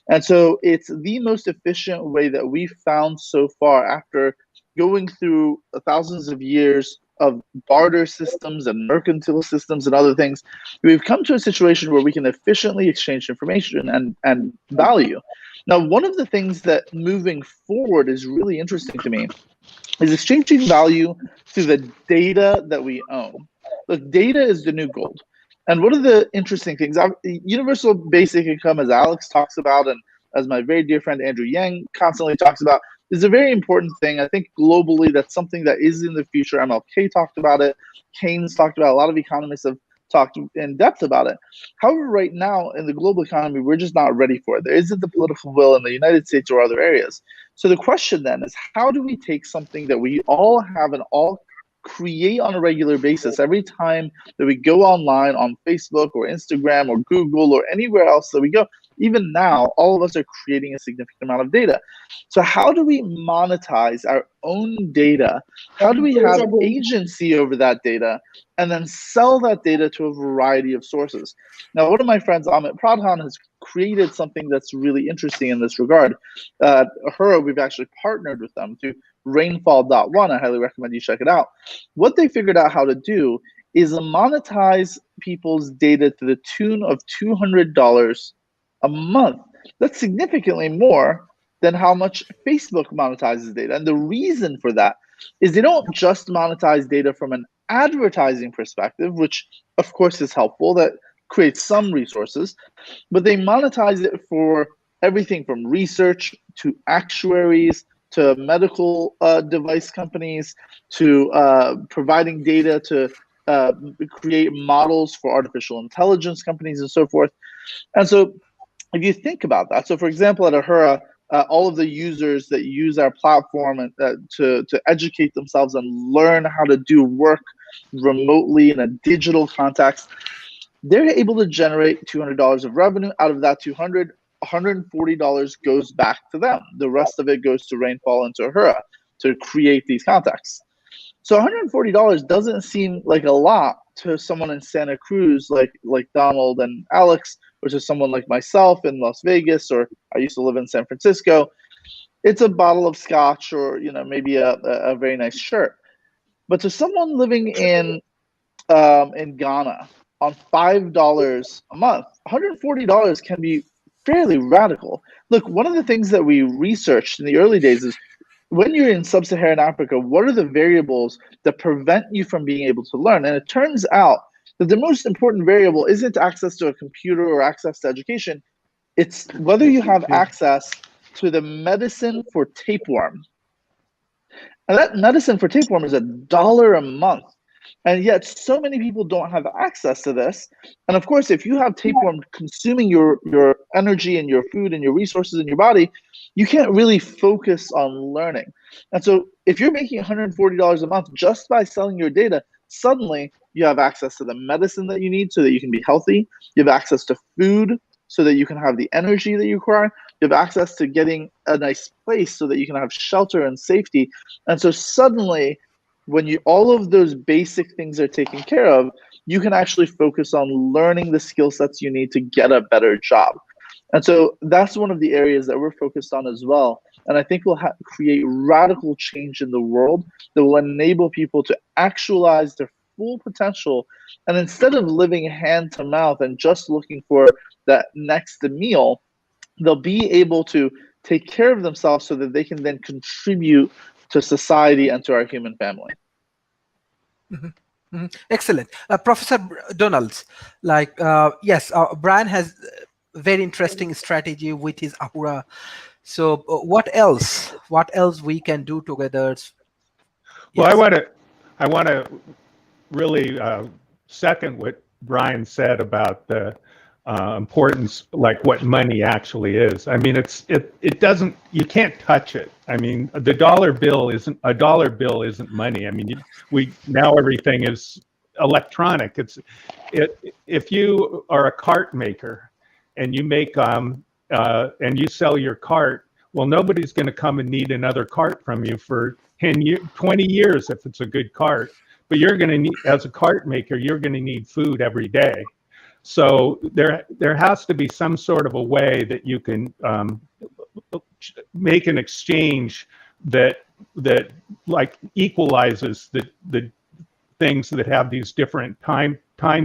And so it's the most efficient way that we've found so far after going through thousands of years of barter systems and mercantile systems and other things. We've come to a situation where we can efficiently exchange information and value. Now, one of the things that moving forward is really interesting to me is exchanging value through the data that we own. Look, data is the new gold. And one of the interesting things, universal basic income, as Alex talks about, and as my very dear friend Andrew Yang constantly talks about, is a very important thing. I think globally, that's something that is in the future. MLK talked about it. Keynes talked about it. A lot of economists have talked in depth about it. However, right now in the global economy, we're just not ready for it. There isn't the political will in the United States or other areas. So the question then is, how do we take something that we all have and all create on a regular basis every time that we go online on Facebook or Instagram or Google or anywhere else that we go? Even now, all of us are creating a significant amount of data. So how do we monetize our own data? How do we have agency over that data and then sell that data to a variety of sources? Now, one of my friends, Ahmed Pradhan, has created something that's really interesting in this regard. Ahura, we've actually partnered with them through Rainfall.one. I highly recommend you check it out. What they figured out how to do is monetize people's data to the tune of $200 a month. That's significantly more than how much Facebook monetizes data. And the reason for that is they don't just monetize data from an advertising perspective, which of course is helpful, that creates some resources, but they monetize it for everything from research to actuaries to medical device companies to providing data to create models for artificial intelligence companies and so forth. And so if you think about that, so for example, at Ahura, all of the users that use our platform and, to educate themselves and learn how to do work remotely in a digital context, they're able to generate $200 of revenue. Out of that 200, $140 goes back to them. The rest of it goes to Rainfall and to Ahura to create these contacts. So $140 doesn't seem like a lot to someone in Santa Cruz, like Donald and Alex, or to someone like myself in Las Vegas, or I used to live in San Francisco. It's a bottle of scotch, or maybe a very nice shirt. But to someone living in Ghana on $5 a month, $140 can be fairly radical. Look, one of the things that we researched in the early days is when you're in sub-Saharan Africa, what are the variables that prevent you from being able to learn? And it turns out that the most important variable isn't access to a computer or access to education. It's whether you have access to the medicine for tapeworm. And that medicine for tapeworm is $1 a month. And yet so many people don't have access to this. And of course, if you have tapeworm consuming your energy and your food and your resources in your body, you can't really focus on learning. And so if you're making $140 a month just by selling your data, suddenly you have access to the medicine that you need so that you can be healthy. You have access to food so that you can have the energy that you require. You have access to getting a nice place so that you can have shelter and safety. And so suddenly, when all of those basic things are taken care of, you can actually focus on learning the skill sets you need to get a better job. And so that's one of the areas that we're focused on as well. And I think we'll create radical change in the world that will enable people to actualize their full potential. And instead of living hand to mouth and just looking for that next meal, they'll be able to take care of themselves so that they can then contribute to society and to our human family. Excellent. Professor Donalds, yes, Brian has a very interesting strategy with his Ahura. So what else we can do together? Well, I want to really second what Brian said about the importance, like what money actually is. I mean, it doesn't, you can't touch it. I mean, a dollar bill isn't money. I mean, now everything is electronic. If you are a cart maker and you make and you sell your cart, well, nobody's going to come and need another cart from you for 20 years if it's a good cart. But you're going to need, as a cart maker, you're going to need food every day. So there has to be some sort of a way that you can make an exchange that like equalizes the things that have these different time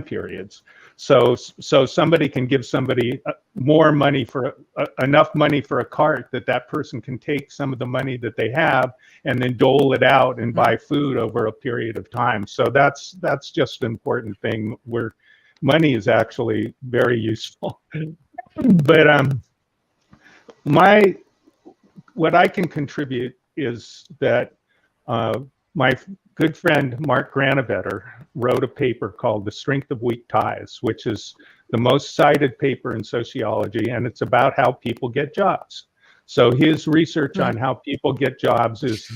periods. So somebody can give somebody more money for enough money for a cart that person can take some of the money that they have and then dole it out and buy food over a period of time. So that's just an important thing where money is actually very useful. But what I can contribute is that my good friend Mark Granovetter wrote a paper called The Strength of Weak Ties, which is the most cited paper in sociology, and it's about how people get jobs. So his research on how people get jobs is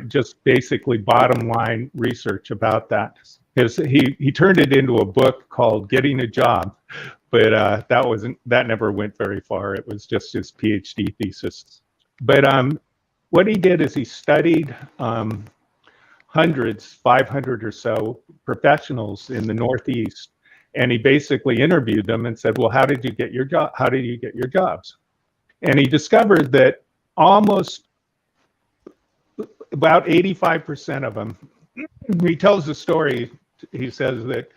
just basically bottom line research about that. He turned it into a book called Getting a Job, but that never went very far. It was just his Ph.D. thesis. But what he did is he studied hundreds, 500 or so professionals in the Northeast, and he basically interviewed them and said, well, how did you get your job? How did you get your jobs? And he discovered that almost about 85% of them, he tells the story, he says that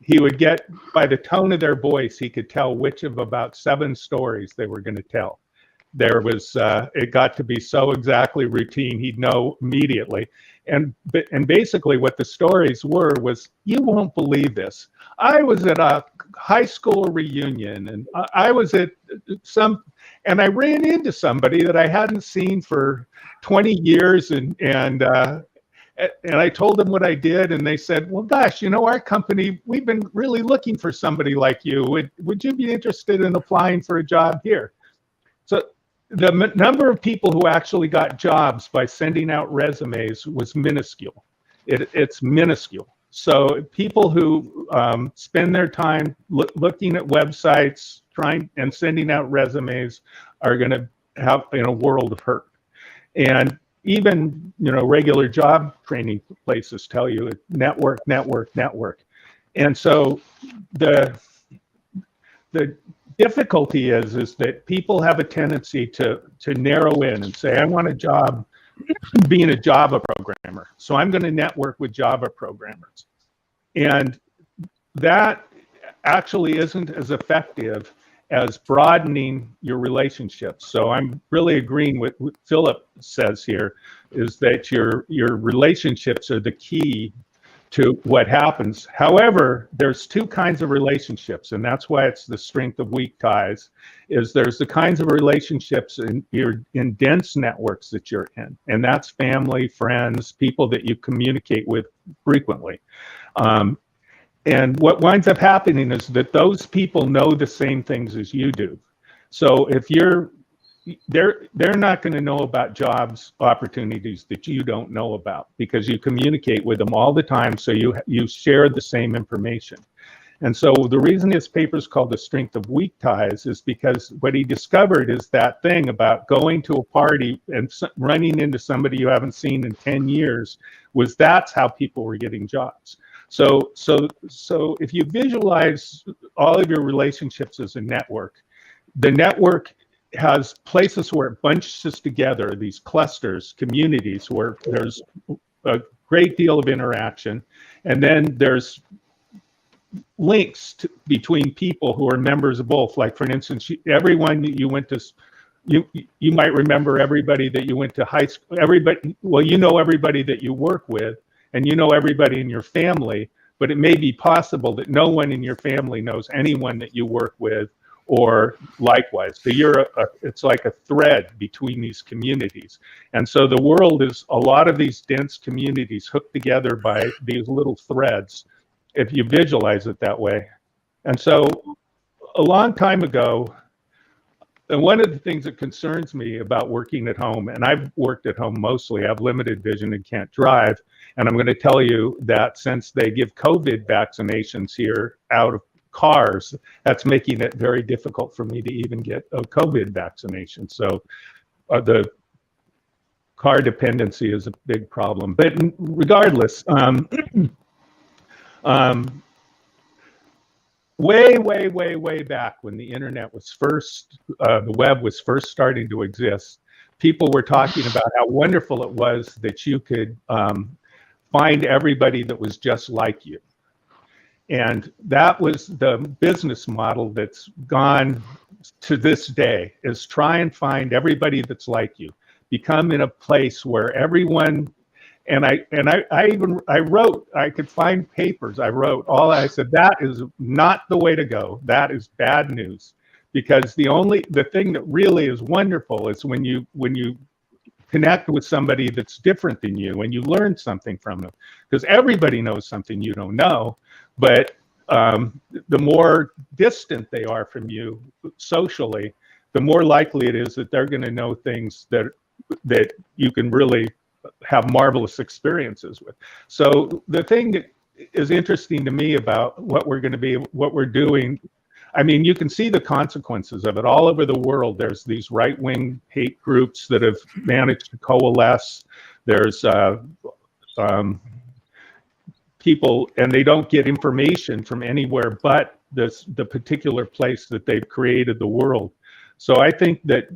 he would get, by the tone of their voice, he could tell which of about 7 stories they were going to tell. There was, it got to be so exactly routine, he'd know immediately. And basically what the stories were was, you won't believe this. I was at a high school reunion and I was at and I ran into somebody that I hadn't seen for 20 years and I told them what I did, and they said, well, gosh, our company, we've been really looking for somebody like you. Would you be interested in applying for a job here? So the number of people who actually got jobs by sending out resumes was minuscule. It's minuscule. So people who spend their time looking at websites, trying and sending out resumes are going to have in a world of hurt. And even regular job training places tell you network. And so the difficulty is that people have a tendency to narrow in and say, I want a job being a Java programmer. So I'm going to network with Java programmers. And that actually isn't as effective as broadening your relationships. So I'm really agreeing with what Philip says here, is that your relationships are the key to what happens. However, there's two kinds of relationships, and that's why it's the strength of weak ties. Is there's the kinds of relationships in dense networks that you're in, and that's family, friends, people that you communicate with frequently. And what winds up happening is that those people know the same things as you do. So if they're not going to know about jobs opportunities that you don't know about, because you communicate with them all the time, so you share the same information. And so the reason his paper is called The Strength of Weak Ties is because what he discovered is that thing about going to a party and running into somebody you haven't seen in 10 years that's how people were getting jobs. So if you visualize all of your relationships as a network, the network has places where it bunches together, these clusters, communities where there's a great deal of interaction. And then there's links between people who are members of both. Like, for instance, everyone that you went to, you might remember everybody that you went to high school, you know everybody that you work with, and you know everybody in your family, but it may be possible that no one in your family knows anyone that you work with, or likewise. So it's like a thread between these communities. And so the world is a lot of these dense communities hooked together by these little threads, if you visualize it that way. And so a long time ago, and one of the things that concerns me about working at home, and I've worked at home mostly, I have limited vision and can't drive. And I'm going to tell you that since they give COVID vaccinations here out of cars, that's making it very difficult for me to even get a COVID vaccination. So the car dependency is a big problem. But regardless, way back when the internet was first, the web was first starting to exist, people were talking about how wonderful it was that you could find everybody that was just like you. And that was the business model that's gone to this day, is try and find everybody that's like you. Become in a place where everyone, and I wrote, I could find papers, I said, that is not the way to go. That is bad news. Because the thing that really is wonderful is when you connect with somebody that's different than you and you learn something from them. Because everybody knows something you don't know, but the more distant they are from you socially, the more likely it is that they're going to know things that you can really have marvelous experiences with. So the thing that is interesting to me about what we're doing, I mean, you can see the consequences of it all over the world. There's these right-wing hate groups that have managed to coalesce. There's people, and they don't get information from anywhere but the particular place that they've created the world. So I think that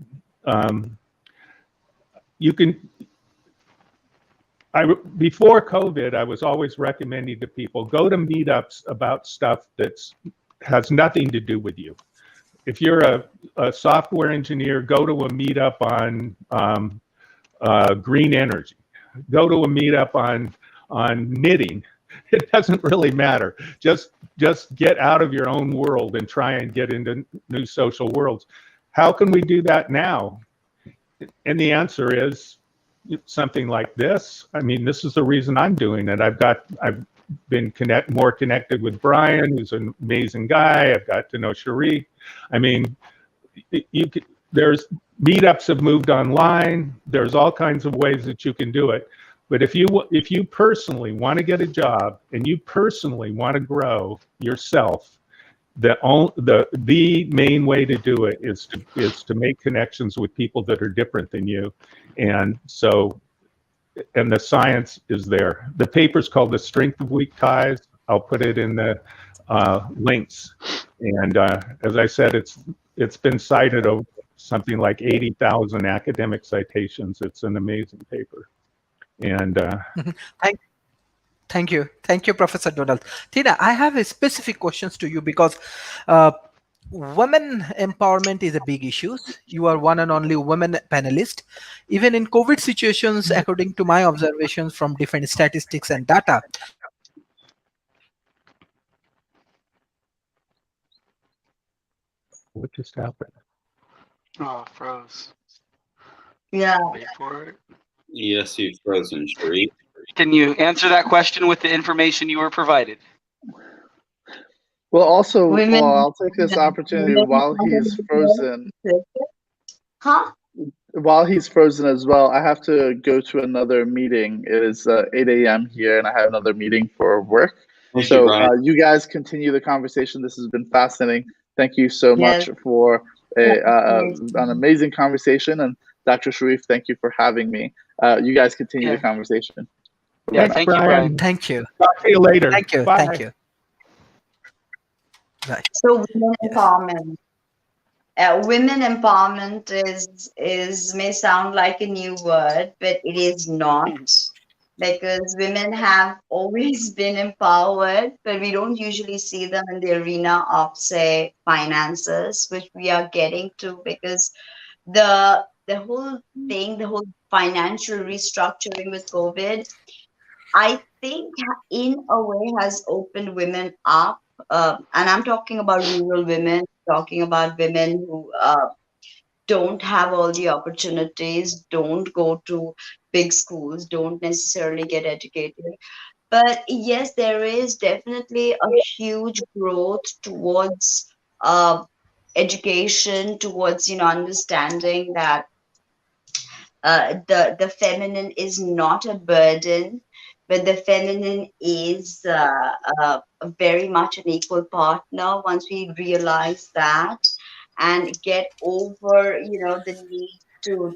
before COVID, I was always recommending to people, go to meetups about stuff that has nothing to do with you. If you're a software engineer, go to a meetup on green energy. Go to a meetup on knitting. It doesn't really matter. Just get out of your own world and try and get into new social worlds. How can we do that now? And the answer is something like this. I mean, this is the reason I'm doing it. I've been more connected with Brian, who's an amazing guy. I've got to know Sharif. I mean, there's meetups have moved online. There's all kinds of ways that you can do it. But if you personally want to get a job and you personally want to grow yourself, the main way to do it is to make connections with people that are different than you. And the science is there. The paper's called The Strength of Weak Ties. I'll put it in the links. And as I said, it's been cited something like 80,000 academic citations. It's an amazing paper. And Thank, thank you, Professor Donald. Tina, I have a specific questions to you because uh, women empowerment is a big issue. You are one and only women panelist. Even in COVID situations, according to my observations from different statistics and data, what just happened? Oh, froze. Yeah. Wait for it. Yes, you've frozen, Sharif. Can you answer that question with the information you were provided? Well, also, Women. I'll take this opportunity while he's frozen. Huh? While he's frozen as well, I have to go to another meeting. It is 8 a.m. here, and I have another meeting for work. Thank you, So Brian. you guys continue the conversation. This has been fascinating. Thank you so Yes. much for an amazing conversation. And Dr. Sharif, thank you for having me. You guys continue the Yeah. conversation. Yeah, Thanks, thank you, Brian. Brian. thank you. Talk to you later. Thank you. Bye. Thank you. Right. So women Yes. empowerment. Women empowerment is may sound like a new word, but it is not, because women have always been empowered, but we don't usually see them in the arena of, say, finances, which we are getting to, because the whole thing, the whole financial restructuring with COVID, I think in a way has opened women up. And I'm talking about rural women, talking about women who don't have all the opportunities, don't go to big schools, don't necessarily get educated. But yes, there is definitely a huge growth towards education, towards understanding that the feminine is not a burden, but the feminine is very much an equal partner. Once we realize that and get over, the need to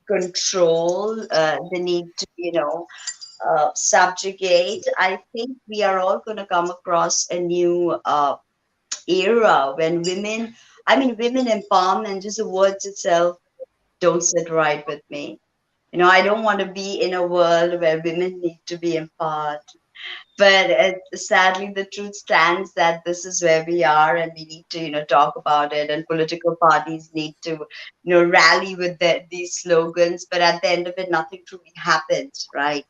control, the need to, subjugate, I think we are all going to come across a new era when women. I mean, women empowerment, just the words itself don't sit right with me. I don't want to be in a world where women need to be empowered. But sadly, the truth stands that this is where we are, and we need to, talk about it. And political parties need to, rally with these slogans. But at the end of it, nothing truly happens, right?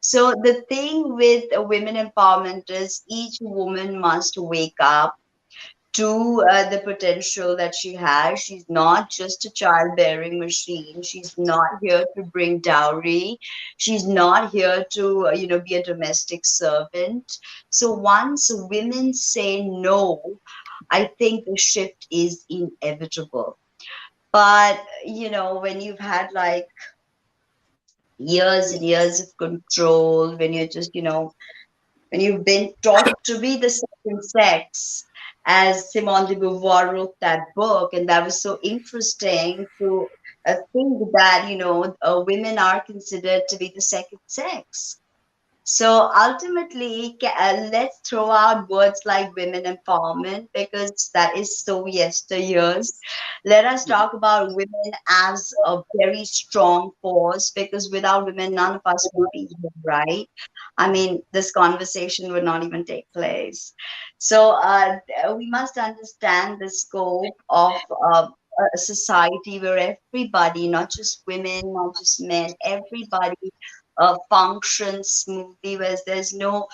So the thing with women empowerment is each woman must wake up to the potential that she has. She's not just a childbearing machine. She's not here to bring dowry. She's not here to, be a domestic servant. So once women say no, I think the shift is inevitable. But, when you've had like years and years of control, when you're just, when you've been taught to be the second sex, as Simone de Beauvoir wrote that book, and that was so interesting to think that women are considered to be the second sex. So ultimately, let's throw out words like women empowerment, because that is so yesteryears. Let us talk about women as a very strong force, because without women, none of us would be here, right? I mean, this conversation would not even take place. So we must understand the scope of a society where everybody, not just women, not just men, everybody functions smoothly, where there's no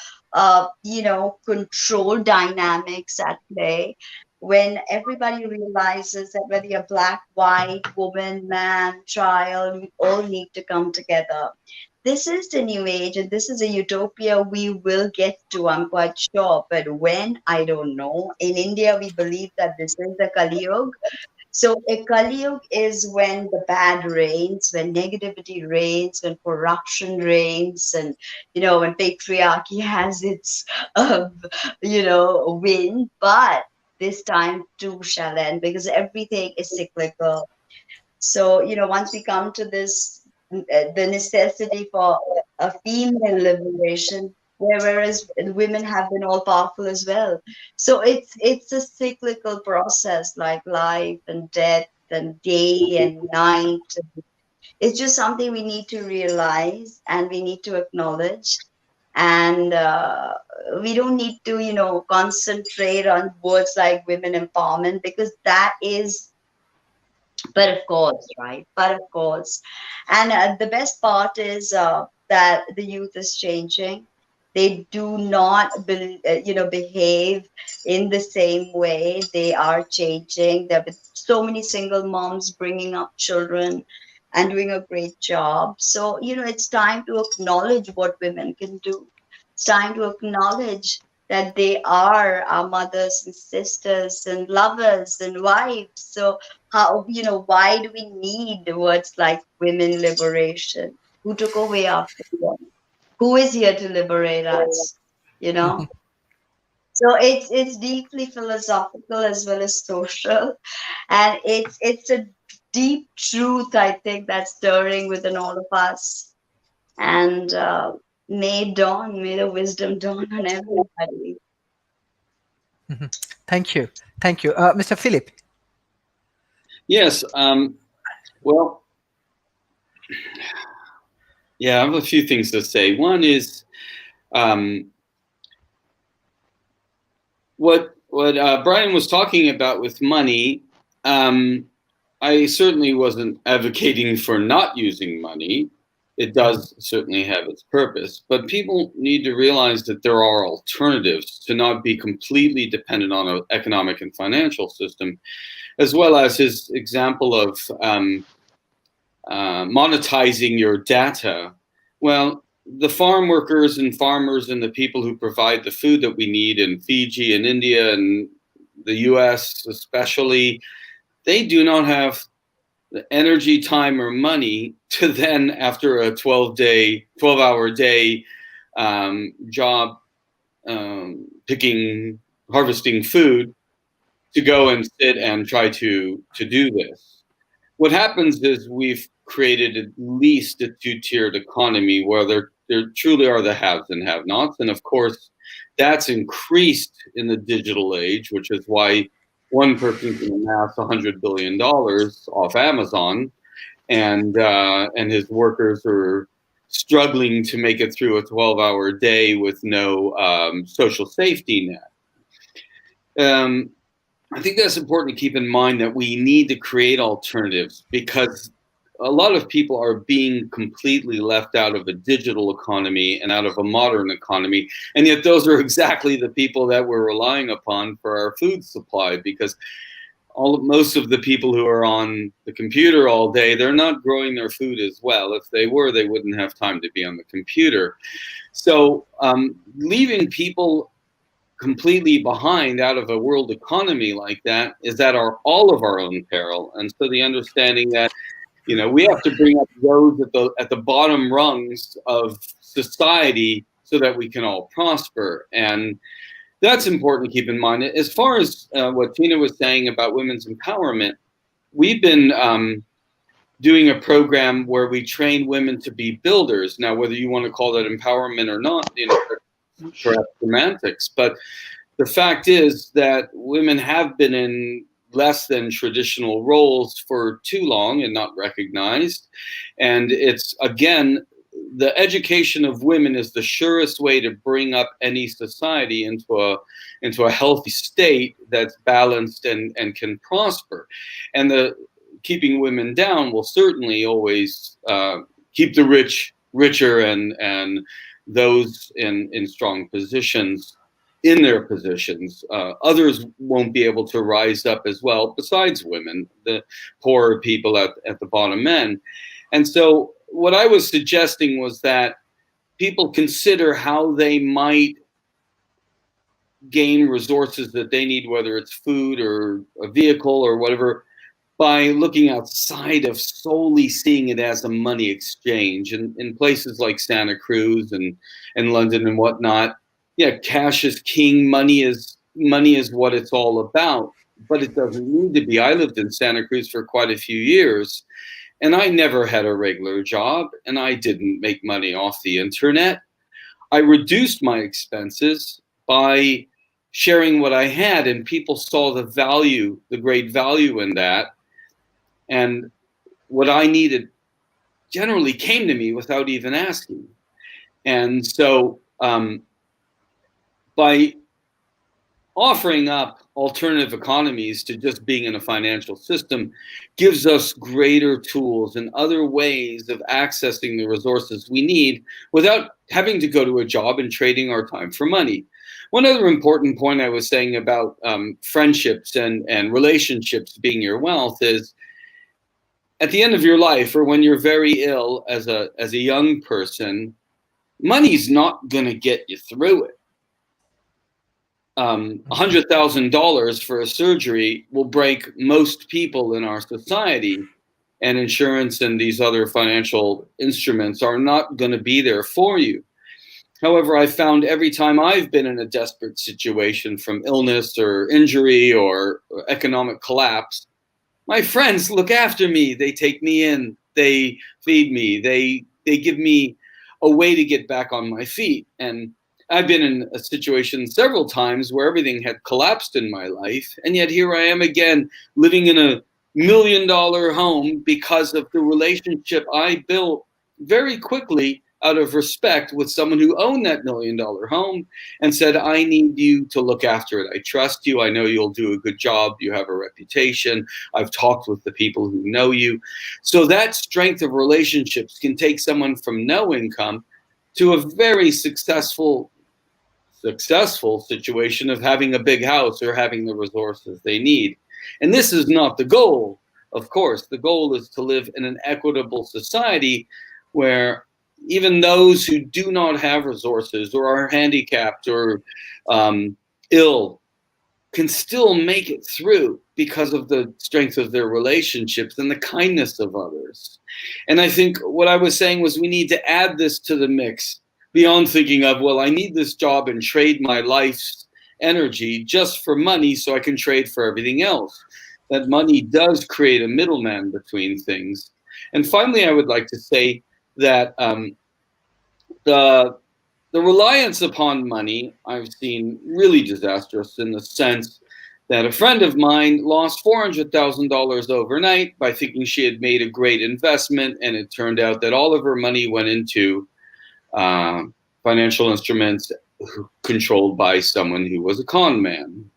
control dynamics at play, when everybody realizes that whether you're black, white, woman, man, child, we all need to come together. This is the new age, and this is a utopia we will get to, I'm quite sure. But when, I don't know. In India, we believe that this is the Kali Yuga. So a Kali Yuga is when the bad reigns, when negativity reigns, when corruption reigns, and when patriarchy has its win. But this time too shall end, because everything is cyclical. So, once we come to this, the necessity for a female liberation, whereas women have been all powerful as well. So it's a cyclical process, like life and death. and day and night. It's just something we need to realize and we need to acknowledge. And we don't need to, concentrate on words like women empowerment, because that is, but of course, right? But of course. And the best part is that the youth is changing. They do not, behave in the same way. They are changing. There are so many single moms bringing up children and doing a great job. So, it's time to acknowledge what women can do. It's time to acknowledge that they are our mothers and sisters and lovers and wives. So how, why do we need words like women liberation? Who took away our freedom? Who is here to liberate us? You know? So it's deeply philosophical as well as social. And it's a deep truth, I think, that's stirring within all of us. And may the wisdom dawn on everybody. Thank you. Thank you. Mr. Philip. Yes. Well, yeah, I have a few things to say. One is what Brian was talking about with money. I certainly wasn't advocating for not using money. It does certainly have its purpose, but people need to realize that there are alternatives to not be completely dependent on an economic and financial system, as well as his example of monetizing your data. Well, the farm workers and farmers and the people who provide the food that we need in Fiji and India and the US especially, they do not have the energy, time, or money to then, after a 12-hour day job harvesting food, to go and sit and try to do this. What happens is we've created at least a two-tiered economy where there truly are the haves and have-nots. And of course, that's increased in the digital age, which is why one person can amass $100 billion off Amazon, and his workers are struggling to make it through a 12-hour day with no social safety net. I think that's important to keep in mind, that we need to create alternatives, because a lot of people are being completely left out of a digital economy and out of a modern economy. And yet those are exactly the people that we're relying upon for our food supply, because most of the people who are on the computer all day, they're not growing their food as well. If they were, they wouldn't have time to be on the computer. So leaving people completely behind out of a world economy like that is at all of our own peril. And so the understanding that, we have to bring up those at the bottom rungs of society so that we can all prosper. And that's important to keep in mind. As far as what Tina was saying about women's empowerment, we've been doing a program where we train women to be builders. Now, whether you want to call that empowerment or not, perhaps semantics, but the fact is that women have been in less than traditional roles for too long and not recognized. And it's, again, the education of women is the surest way to bring up any society into a healthy state that's balanced and can prosper. And the keeping women down will certainly always keep the rich richer and those in strong positions in their positions. Others won't be able to rise up as well, besides women, the poorer people at the bottom end. And so what I was suggesting was that people consider how they might gain resources that they need, whether it's food or a vehicle or whatever, by looking outside of solely seeing it as a money exchange. And in places like Santa Cruz and London and whatnot, yeah, cash is king. Money is what it's all about, but it doesn't need to be. I lived in Santa Cruz for quite a few years, and I never had a regular job, and I didn't make money off the internet. I reduced my expenses by sharing what I had, and people saw the value, the great value in that. And what I needed generally came to me without even asking. And so by offering up alternative economies to just being in a financial system gives us greater tools and other ways of accessing the resources we need without having to go to a job and trading our time for money. One other important point I was saying about friendships and relationships being your wealth is, at the end of your life, or when you're very ill as a young person, money's not going to get you through it. $100,000 for a surgery will break most people in our society, and insurance and these other financial instruments are not going to be there for you. However, I found every time I've been in a desperate situation from illness or injury or economic collapse, my friends look after me. They take me in, they feed me, they give me a way to get back on my feet. And I've been in a situation several times where everything had collapsed in my life, and yet here I am again living in $1 million home because of the relationship I built very quickly out of respect with someone who owned that $1 million home and said, I need you to look after it. I trust you. I know you'll do a good job. You have a reputation. I've talked with the people who know you. So that strength of relationships can take someone from no income to a very successful situation of having a big house or having the resources they need. And this is not the goal, of course. The goal is to live in an equitable society where even those who do not have resources or are handicapped or ill can still make it through because of the strength of their relationships and the kindness of others. And I think what I was saying was we need to add this to the mix beyond thinking of, well, I need this job and trade my life's energy just for money so I can trade for everything else. That money does create a middleman between things. And finally, I would like to say that the reliance upon money I've seen really disastrous in the sense that a friend of mine lost $400,000 overnight by thinking she had made a great investment, and it turned out that all of her money went into financial instruments controlled by someone who was a con man.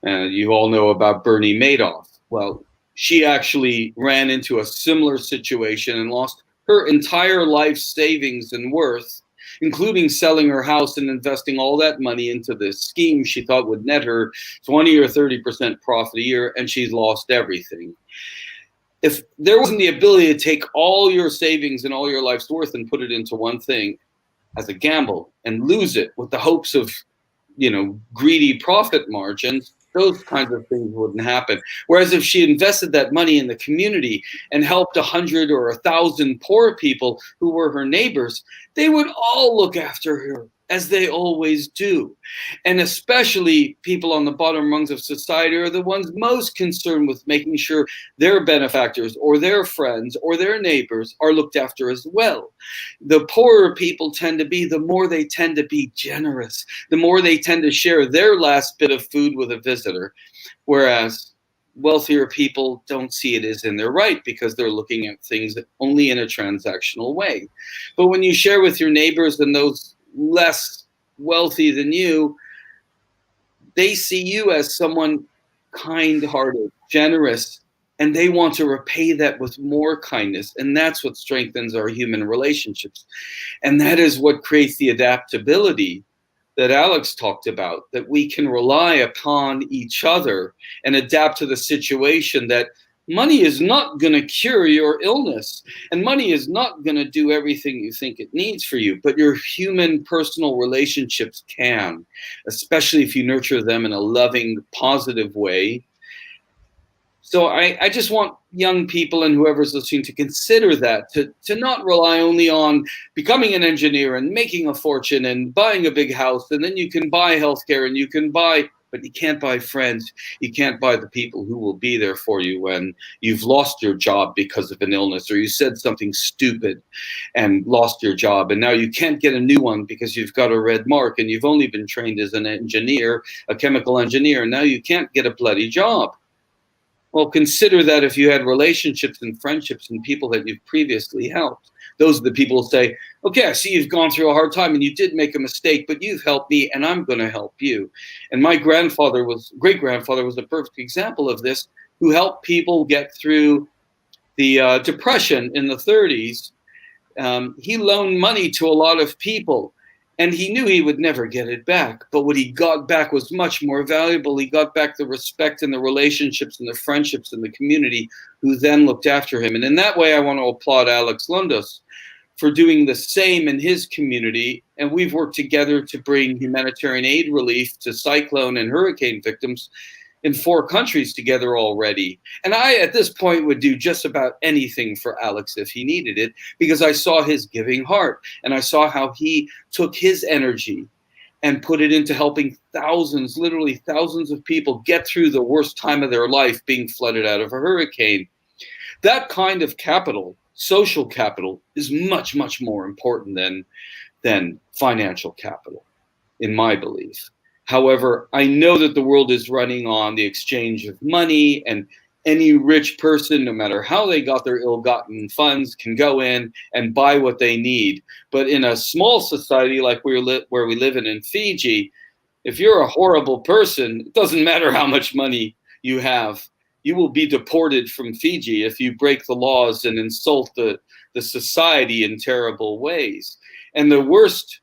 You all know about Bernie Madoff. Well, she actually ran into a similar situation and lost her entire life savings and worth, including selling her house and investing all that money into this scheme she thought would net her 20 or 30% profit a year, and she's lost everything. If there wasn't the ability to take all your savings and all your life's worth and put it into one thing as a gamble and lose it with the hopes of, greedy profit margins, those kinds of things wouldn't happen. Whereas if she invested that money in the community and helped 100 or 1,000 poor people who were her neighbors, they would all look after her, as they always do. And especially people on the bottom rungs of society are the ones most concerned with making sure their benefactors or their friends or their neighbors are looked after as well. The poorer people tend to be, the more they tend to be generous, the more they tend to share their last bit of food with a visitor. Whereas wealthier people don't see it as in their right because they're looking at things only in a transactional way. But when you share with your neighbors and those less wealthy than you, they see you as someone kind-hearted, generous, and they want to repay that with more kindness. And that's what strengthens our human relationships. And that is what creates the adaptability that Alex talked about, that we can rely upon each other and adapt to the situation. That money is not going to cure your illness, and money is not going to do everything you think it needs for you, but your human personal relationships can, especially if you nurture them in a loving, positive way. So I just want young people and whoever's listening to consider that, to not rely only on becoming an engineer and making a fortune and buying a big house, and then you can buy healthcare and you can buy, but you can't buy friends. You can't buy the people who will be there for you when you've lost your job because of an illness, or you said something stupid and lost your job, and now you can't get a new one because you've got a red mark and you've only been trained as an engineer, a chemical engineer, and now you can't get a bloody job. Well, consider that if you had relationships and friendships and people that you've previously helped, those are the people who say, okay, I see you've gone through a hard time and you did make a mistake, but you've helped me and I'm going to help you. And my great-grandfather was a perfect example of this, who helped people get through the Depression in the 30s. He loaned money to a lot of people, and he knew he would never get it back. But what he got back was much more valuable. He got back the respect and the relationships and the friendships and the community who then looked after him. And in that way, I want to applaud Alex Lundos for doing the same in his community. And we've worked together to bring humanitarian aid relief to cyclone and hurricane victims in 4 countries together already. And I, at this point, would do just about anything for Alex if he needed it, because I saw his giving heart and I saw how he took his energy and put it into helping thousands, literally thousands of people get through the worst time of their life, being flooded out of a hurricane. That kind of capital, social capital, is much, much more important than financial capital, in my belief. However, I know that the world is running on the exchange of money, and any rich person, no matter how they got their ill-gotten funds, can go in and buy what they need. But in a small society like where we live in Fiji, if you're a horrible person, it doesn't matter how much money you have. You will be deported from Fiji if you break the laws and insult the society in terrible ways. And the worst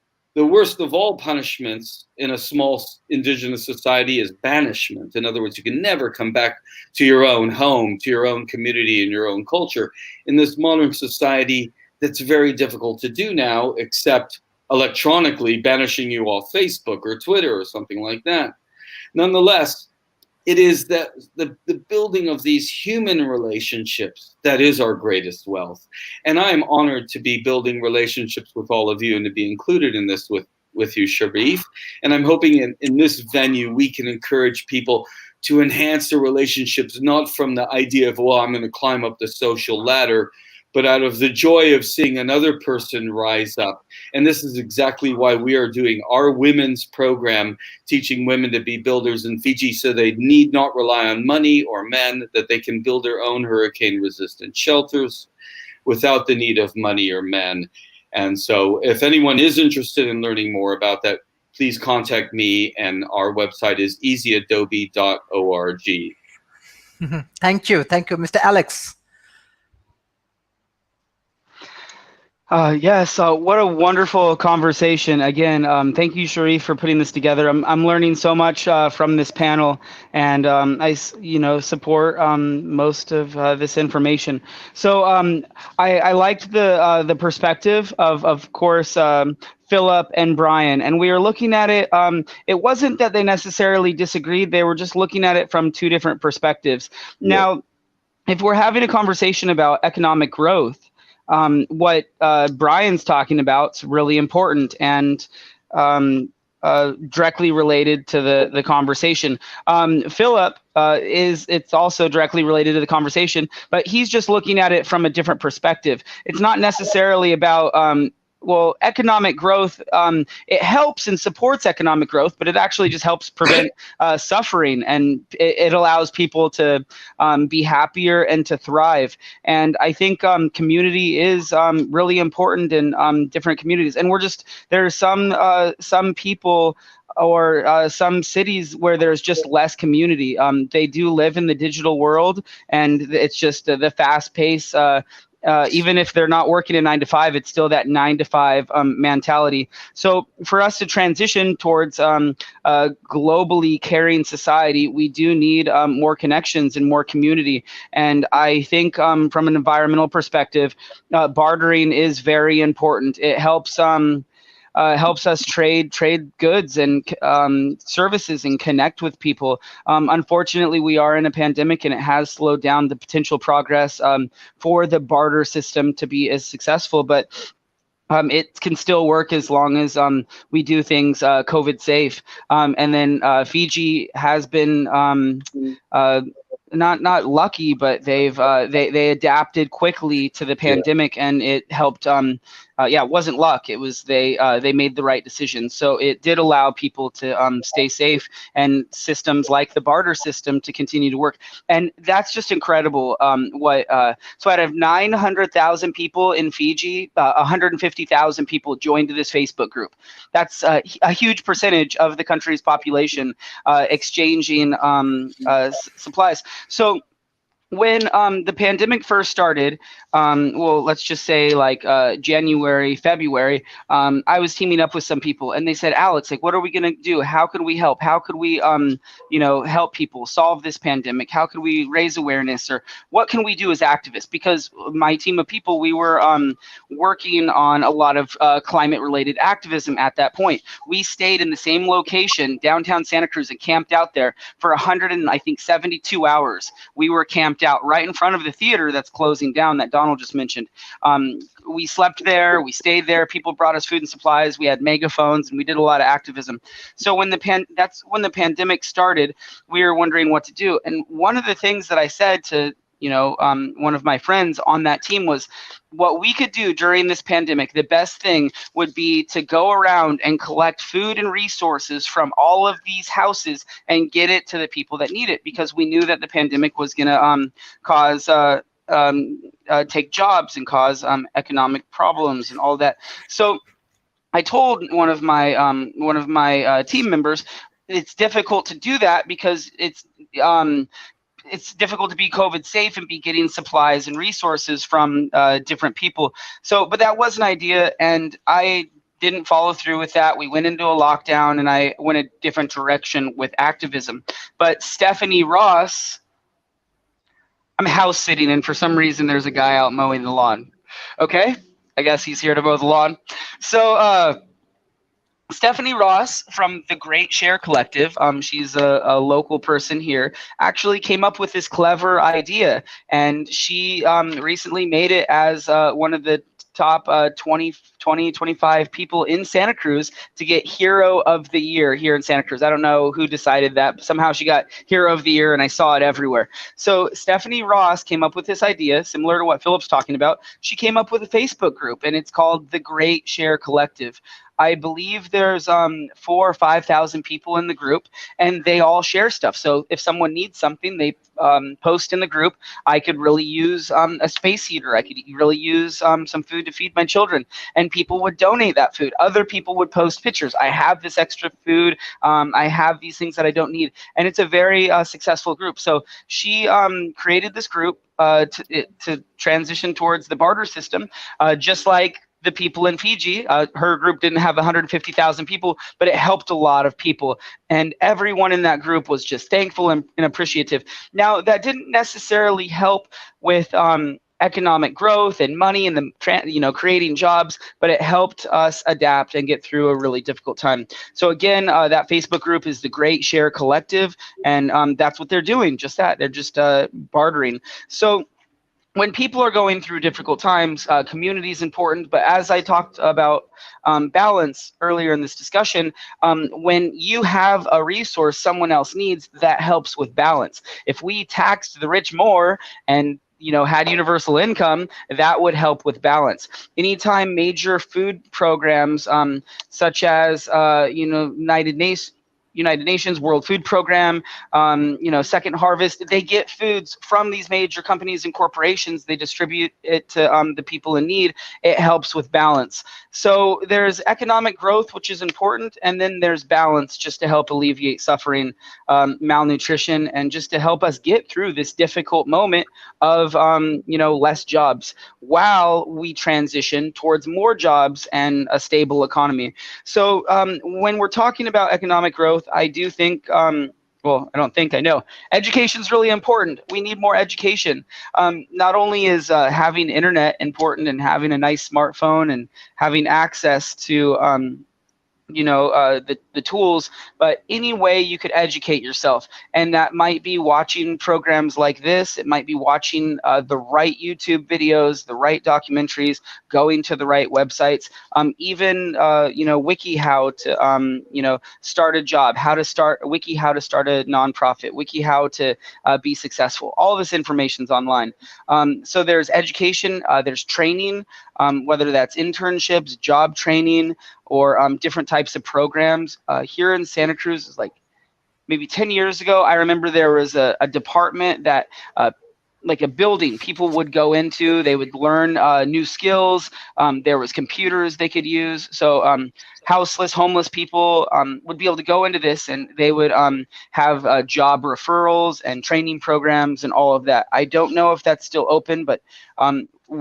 of all punishments in a small indigenous society is banishment. In other words, you can never come back to your own home, to your own community and your own culture. In this modern society, that's very difficult to do now, except electronically banishing you off Facebook or Twitter or something like that. Nonetheless, it is that the building of these human relationships that is our greatest wealth. And I am honored to be building relationships with all of you and to be included in this with you, Sharif. And I'm hoping in this venue we can encourage people to enhance their relationships, not from the idea of, well, I'm going to climb up the social ladder, but out of the joy of seeing another person rise up. And this is exactly why we are doing our women's program, teaching women to be builders in Fiji so they need not rely on money or men, that they can build their own hurricane-resistant shelters without the need of money or men. And so if anyone is interested in learning more about that, please contact me, and our website is easyadobe.org. Thank you, Mr. Alex. Yes, what a wonderful conversation. Again, thank you, Sharif, for putting this together. I'm learning so much from this panel, and I support most of this information. So I liked the perspective of course, Philip and Brian, and we were looking at it. It wasn't that they necessarily disagreed; they were just looking at it from 2 different perspectives. Yeah. Now, if we're having a conversation about economic growth, what Brian's talking about is really important and directly related to the conversation. Philip it's also directly related to the conversation, but he's just looking at it from a different perspective. It's not necessarily about economic growth. It helps and supports economic growth, but it actually just helps prevent suffering, and it allows people to be happier and to thrive. And I think community is really important in different communities. And there's some people or some cities where there's just less community. They do live in the digital world, and it's just the fast pace. Even if they're not working a 9 to 5, it's still that 9 to 5 mentality. So for us to transition towards a globally caring society, we do need more connections and more community. And I think from an environmental perspective, bartering is very important. It helps us trade goods and services and connect with people. Unfortunately, we are in a pandemic, and it has slowed down the potential progress for the barter system to be as successful. But it can still work as long as we do things COVID safe. And then Fiji has been not lucky, but they adapted quickly to the pandemic, and it helped. It wasn't luck. It was they made the right decision. So it did allow people to stay safe, and systems like the barter system to continue to work. And that's just incredible. So out of 900,000 people in Fiji, 150,000 people joined this Facebook group. That's a huge percentage of the country's population exchanging supplies. So when the pandemic first started, let's just say like January, February, I was teaming up with some people, and they said, Alex, like, what are we going to do? How can we help? How could we, help people solve this pandemic? How could we raise awareness, or what can we do as activists? Because my team of people, we were working on a lot of climate-related activism at that point. We stayed in the same location, downtown Santa Cruz, and camped out there for 72 hours. We were camped out right in front of the theater that's closing down that Donald just mentioned. We slept there, we stayed there, people brought us food and supplies, we had megaphones, and we did a lot of activism. So that's when the pandemic started, we were wondering what to do. And one of the things that I said to one of my friends on that team was, what we could do during this pandemic, the best thing would be to go around and collect food and resources from all of these houses and get it to the people that need it, because we knew that the pandemic was going to cause take jobs and cause economic problems and all that. So I told one of my team members, it's difficult to do that because it's difficult to be COVID safe and be getting supplies and resources from different people. So, but that was an idea, and I didn't follow through with that. We went into a lockdown, and I went a different direction with activism. But Stephanie Ross, I'm house sitting, and for some reason there's a guy out mowing the lawn. Okay, I guess he's here to mow the lawn. So Stephanie Ross from the Great Share Collective, she's a local person here, actually came up with this clever idea, and she recently made it as one of the top 25 people in Santa Cruz to get Hero of the Year here in Santa Cruz. I don't know who decided that, but somehow she got Hero of the Year, and I saw it everywhere. So Stephanie Ross came up with this idea, similar to what Philip's talking about. She came up with a Facebook group, and it's called the Great Share Collective. I believe there's 4,000 or 5,000 people in the group, and they all share stuff. So if someone needs something, they post in the group. I could really use a space heater. I could really use some food to feed my children, and people would donate that food. Other people would post pictures. I have this extra food. I have these things that I don't need, and it's a very successful group. So she created this group to transition towards the barter system, just like the people in Fiji. Her group didn't have 150,000 people, but it helped a lot of people. And everyone in that group was just thankful and appreciative. Now, that didn't necessarily help with economic growth and money and creating jobs, but it helped us adapt and get through a really difficult time. So again, that Facebook group is the Great Share Collective, and that's what they're doing, just that. They're just bartering. So when people are going through difficult times, community is important. But as I talked about balance earlier in this discussion, when you have a resource someone else needs, that helps with balance. If we taxed the rich more and had universal income, that would help with balance. Anytime major food programs, such as United Nations World Food Program, Second Harvest, they get foods from these major companies and corporations. They distribute it to the people in need. It helps with balance. So there's economic growth, which is important, and then there's balance, just to help alleviate suffering, malnutrition, and just to help us get through this difficult moment of less jobs while we transition towards more jobs and a stable economy. So when we're talking about economic growth, I do think, I know, education is really important. We need more education. Not only is having internet important and having a nice smartphone and having access to the tools, but any way you could educate yourself. And that might be watching programs like this. It might be watching the right YouTube videos, the right documentaries, going to the right websites, even wiki how to start a job, how to start a wiki, how to start a nonprofit, wiki how to be successful. All of this information's online. So there's education, there's training, whether that's internships, job training, or different types of programs. Here in Santa Cruz, is like maybe 10 years ago, I remember there was a department that like a building people would go into. They would learn new skills. There was computers they could use. So houseless, homeless people would be able to go into this, and they would have job referrals and training programs and all of that. I don't know if that's still open, but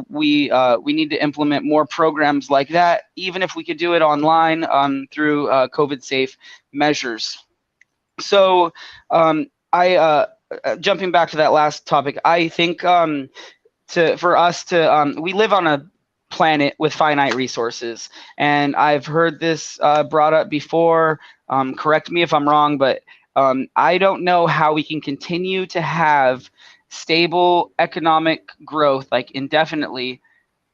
we need to implement more programs like that, even if we could do it online through COVID-safe measures. So jumping back to that last topic, I think for us to we live on a planet with finite resources, and I've heard this brought up before. Correct me if I'm wrong, but I don't know how we can continue to have stable economic growth like indefinitely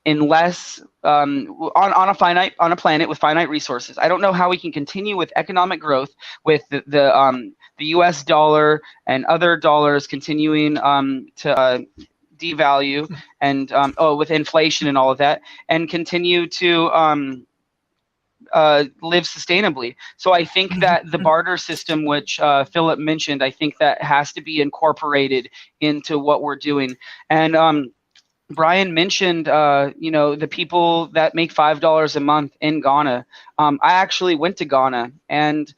unless on a planet with finite resources. I don't know how we can continue with economic growth with the U.S. dollar and other dollars continuing to devalue, and with inflation and all of that, and continue to live sustainably. So I think that the barter system, which Philip mentioned, I think that has to be incorporated into what we're doing. And Brian mentioned, the people that make $5 a month in Ghana. I actually went to Ghana, and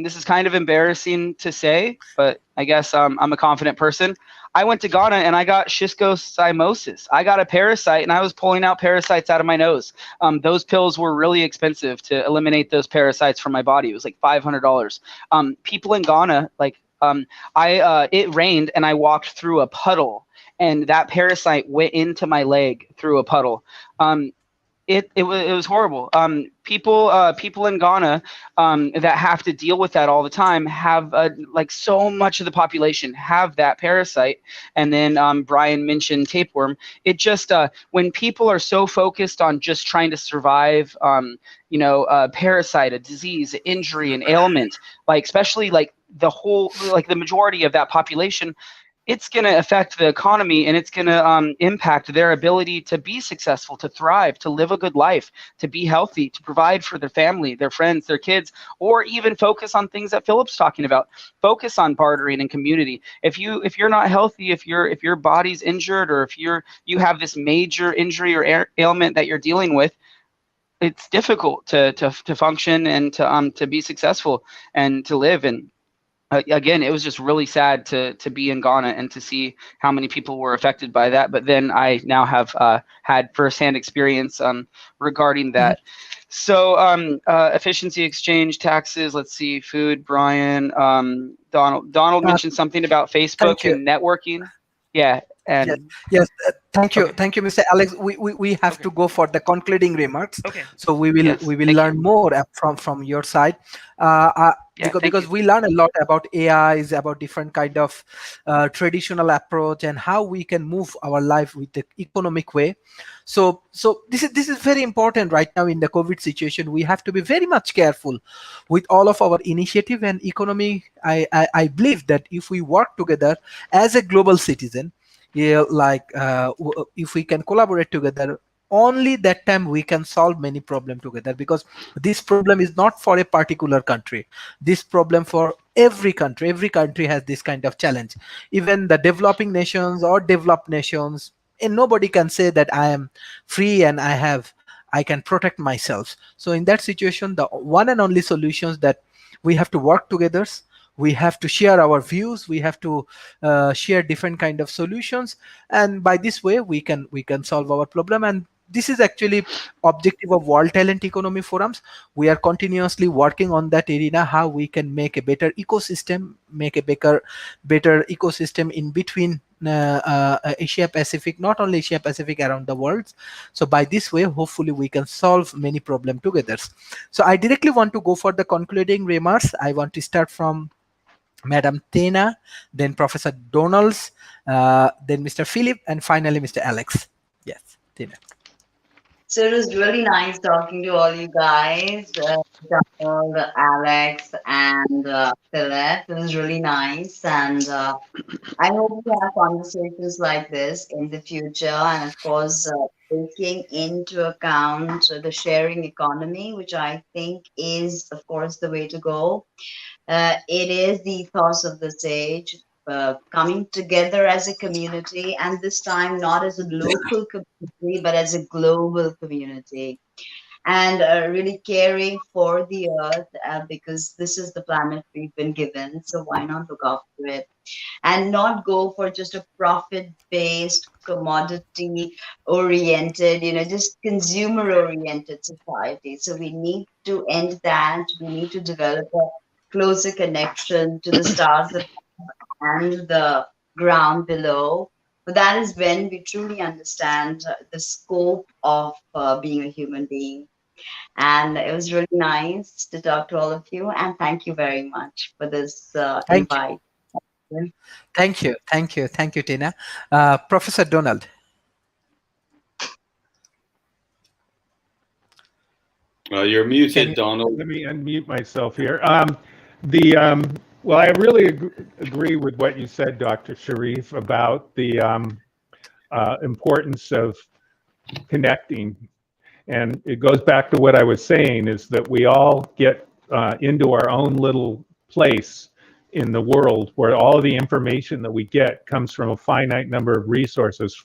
this is kind of embarrassing to say, but I guess I'm a confident person. I went to Ghana and I got schistocytosis. I got a parasite, and I was pulling out parasites out of my nose. Those pills were really expensive to eliminate those parasites from my body. It was like $500. People in Ghana, like it rained and I walked through a puddle, and that parasite went into my leg through a puddle. It was horrible. People in Ghana that have to deal with that all the time have like so much of the population have that parasite. And then Brian mentioned tapeworm. It just when people are so focused on just trying to survive, a parasite, a disease, injury, an ailment, like especially like the majority of that population, it's going to affect the economy, and it's going to impact their ability to be successful, to thrive, to live a good life, to be healthy, to provide for their family, their friends, their kids, or even focus on things that Philip's talking about. Focus on bartering and community. If you're not healthy, if your body's injured, or if you have this major injury or ailment that you're dealing with, it's difficult to function and to be successful and to live. And again, it was just really sad to be in Ghana and to see how many people were affected by that. But then I now have had firsthand experience regarding that. So efficiency exchange, taxes, let's see, food, Brian, Donald mentioned something about Facebook and networking. Yeah. And yes, thank you, Mr. Alex. We have to go for the concluding remarks. Okay. So we will learn more from your side, because we learn a lot about AIs, about different kind of traditional approach, and how we can move our life with the economic way. So this is very important right now in the COVID situation. We have to be very much careful with all of our initiative and economy. I believe that if we work together as a global citizen, if we can collaborate together, only that time we can solve many problems together, because this problem is not for a particular country. This problem for every country. Every country has this kind of challenge. Even the developing nations or developed nations, and nobody can say that I am free and I can protect myself. So in that situation, the one and only solutions that we have to work together. We have to share our views. We have to share different kind of solutions, and by this way we can solve our problem. And this is actually objective of World Talent Economy Forums. We are continuously working on that arena, how we can make a better ecosystem, make a better ecosystem in between Asia Pacific, not only Asia Pacific, around the world. So by this way, hopefully we can solve many problems together. So I directly want to go for the concluding remarks. I want to start from Madam Tena, then Professor Donalds, then Mr. Philip, and finally Mr. Alex. Yes, Tena. So it was really nice talking to all you guys, Donald, Alex, and Philip. It was really nice, and I hope we have conversations like this in the future, and of course, taking into account the sharing economy, which I think is, of course, the way to go. It is the ethos of this age, coming together as a community, and this time not as a local community, but as a global community, and really caring for the earth, because this is the planet we've been given. So why not look after it? And not go for just a profit based, commodity oriented, just consumer oriented society. So we need to end that. We need to develop a closer connection to the stars and the ground below. But that is when we truly understand the scope of being a human being. And it was really nice to talk to all of you. And thank you very much for this Thank you. invite. Thank you, Tina. Professor Donald. You're muted, Donald. Let me unmute myself here. Well, I really agree with what you said, Dr. Sharif, about the importance of connecting. And it goes back to what I was saying, is that we all get into our own little place in the world where all the information that we get comes from a finite number of resources.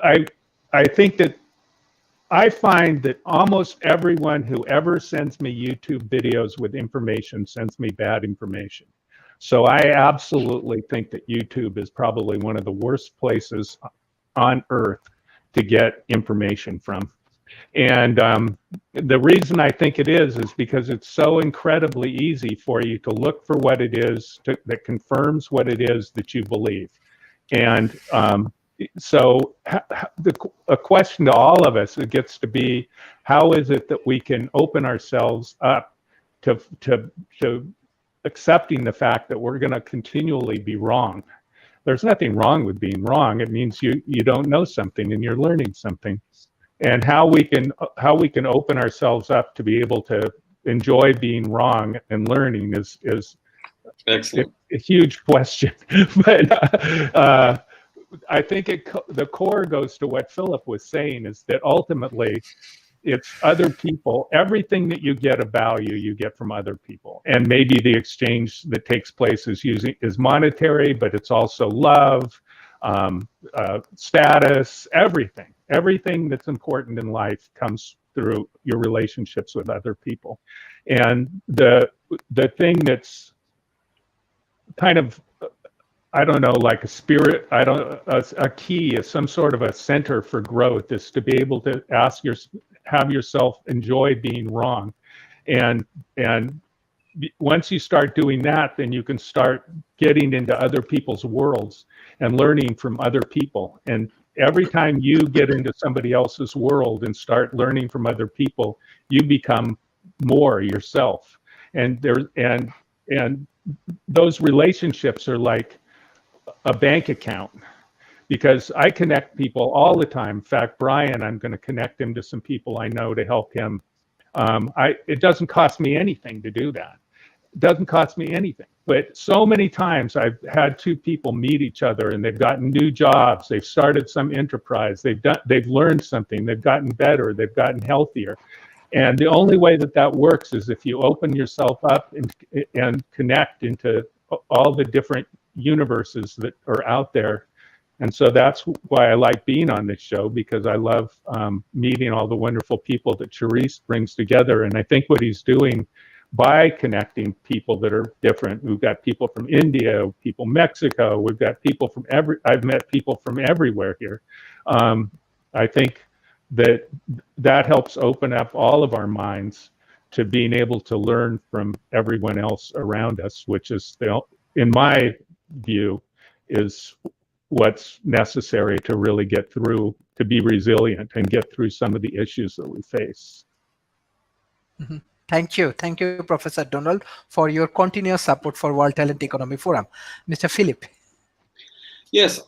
I think that I find that almost everyone who ever sends me YouTube videos with information sends me bad information. So I absolutely think that YouTube is probably one of the worst places on earth to get information from. And the reason I think it is because it's so incredibly easy for you to look for what it is that confirms what it is that you believe. And so a question to all of us, it gets to be, how is it that we can open ourselves up to accepting the fact that we're going to continually be wrong? There's nothing wrong with being wrong. It means you don't know something and you're learning something. And how we can open ourselves up to be able to enjoy being wrong and learning is excellent. A huge question. But I think the core goes to what Philip was saying, is that ultimately it's other people. Everything that you get of value, you get from other people. And maybe the exchange that takes place is monetary, but it's also love, status, everything. Everything that's important in life comes through your relationships with other people. And the thing that's kind of, I don't know, like a spirit, a key, is some sort of a center for growth, is to be able to have yourself enjoy being wrong. And once you start doing that, then you can start getting into other people's worlds and learning from other people. And every time you get into somebody else's world and start learning from other people, you become more yourself. And those relationships are like a bank account, because I connect people all the time. In fact, Brian, I'm going to connect him to some people I know to help him. It doesn't cost me anything to do that. It doesn't cost me anything. But so many times I've had two people meet each other and they've gotten new jobs, they've started some enterprise, they've learned something, they've gotten better, they've gotten healthier. And the only way that works is if you open yourself up and connect into all the different universes that are out there. And so that's why I like being on this show, because I love meeting all the wonderful people that Sharif brings together. And I think what he's doing by connecting people that are different, we've got people from India, people Mexico, we've got people from I've met people from everywhere here. I think that helps open up all of our minds to being able to learn from everyone else around us, which is, in my view, is what's necessary to really get through, to be resilient and get through some of the issues that we face. Thank you, Professor Donald, for your continuous support for World Talent Economy Forum. Mr. Philip. Yes,